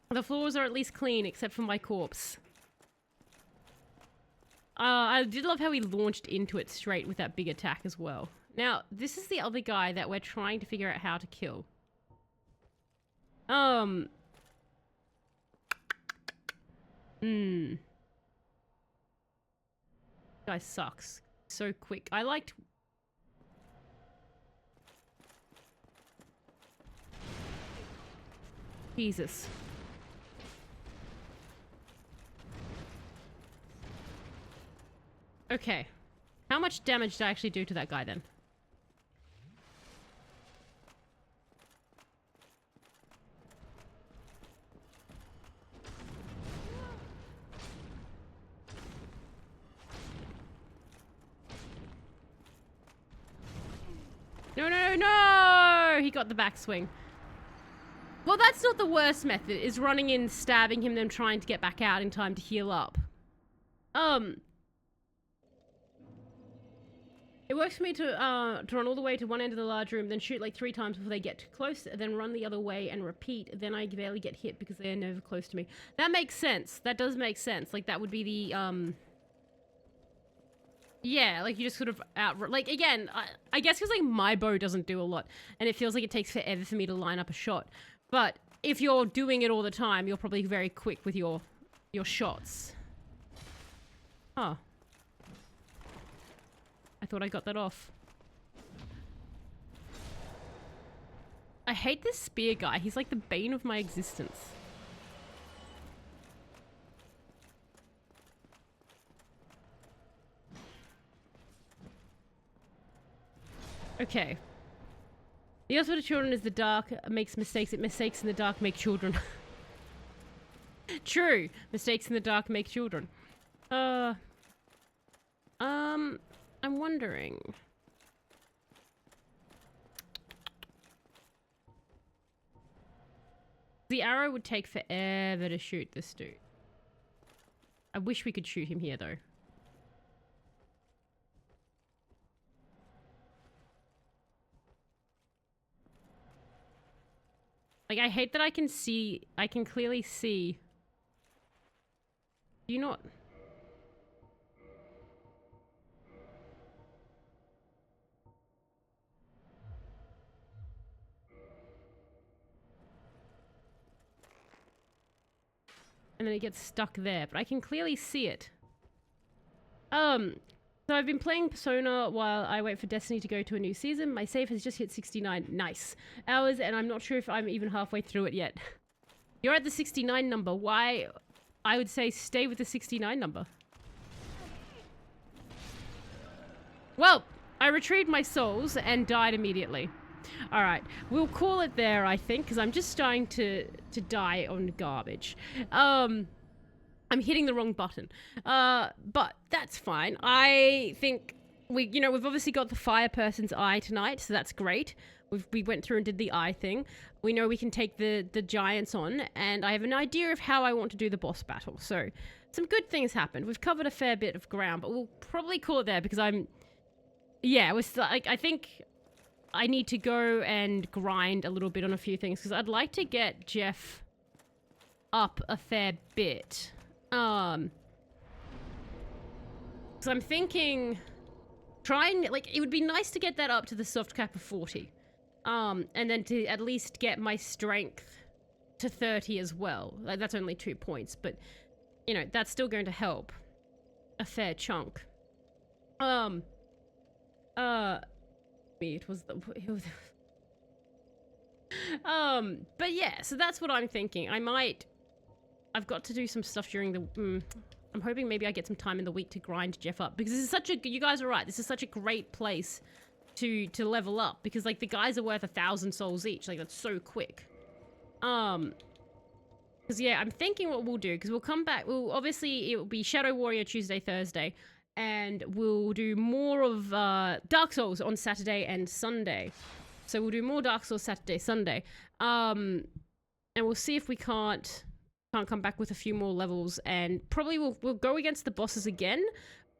The floors are at least clean, except for my corpse. I did love how he launched into it straight with that big attack as well. Now, this is the other guy that we're trying to figure out how to kill. Guy sucks. So quick. I liked... Jesus. Okay. How much damage did I actually do to that guy then? No, no, no! He got the backswing. Well, that's not the worst method, is running in, stabbing him, then trying to get back out in time to heal up. It works for me to run all the way to one end of the large room, then shoot like 3 times before they get too close, then run the other way and repeat. Then I barely get hit because they are never close to me. That makes sense. That does make sense. Like, that would be the, yeah, like, you just sort of like, again, I guess because, like, my bow doesn't do a lot, and it feels like it takes forever for me to line up a shot. But if you're doing it all the time, you're probably very quick with your shots. Huh. I thought I got that off. I hate this spear guy. He's like the bane of my existence. Okay. The answer to children is the dark makes mistakes. Mistakes in the dark make children. True. Mistakes in the dark make children. I'm wondering. The arrow would take forever to shoot this dude. I wish we could shoot him here though. Like, I hate that I can clearly see. Do you not? And then it gets stuck there, but I can clearly see it. So I've been playing Persona while I wait for Destiny to go to a new season. My save has just hit 69 nice hours, and I'm not sure if I'm even halfway through it yet. You're at the 69 number. Why? I would say stay with the 69 number. Well, I retrieved my souls and died immediately. All right, we'll call it there, I think, because I'm just starting to die on garbage. I'm hitting the wrong button. But that's fine. I think we've obviously got the fire person's eye tonight, so that's great. We went through and did the eye thing. We know we can take the giants on, and I have an idea of how I want to do the boss battle. So some good things happened. We've covered a fair bit of ground, but we'll probably call it there because I think I need to go and grind a little bit on a few things because I'd like to get Jeff up a fair bit. So I'm thinking it would be nice to get that up to the soft cap of 40. And then to at least get my strength to 30 as well. Like, that's only 2 points, but that's still going to help a fair chunk. But yeah, so that's what I'm thinking. I've got to do some stuff during the, I'm hoping maybe I get some time in the week to grind Jeff up, because this is you guys are right, this is such a great place to level up, because like the guys are worth 1,000 souls each, like that's so quick. Because yeah, I'm thinking what we'll do, because we'll come back, obviously it will be Shadow Warrior Tuesday, Thursday, and we'll do more of Dark Souls on Saturday and Sunday. So we'll do more Dark Souls Saturday, Sunday. And we'll see if we can't come back with a few more levels, and probably we'll go against the bosses again,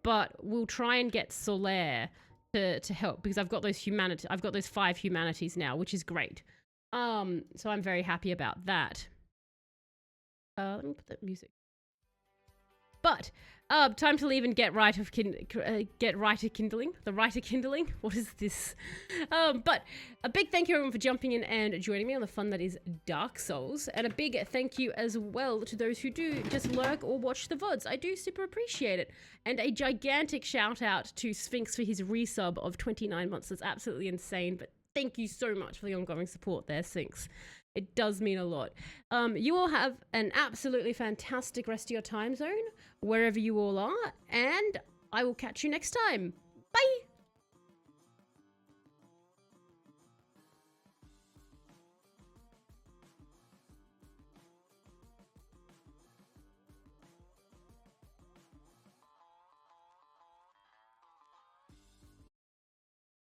but we'll try and get Solaire to help, because I've got those 5 humanities now, which is great. So I'm very happy about that. Let me put that music. But time to leave and get right to kindling. The right to kindling. What is this? But a big thank you everyone for jumping in and joining me on the fun that is Dark Souls, and a big thank you as well to those who do just lurk or watch the VODs. I do super appreciate it, and a gigantic shout out to Sphinx for his resub of 29 months. That's absolutely insane. But thank you so much for the ongoing support there, Sphinx. It does mean a lot. You all have an absolutely fantastic rest of your time zone, wherever you all are, and I will catch you next time. Bye!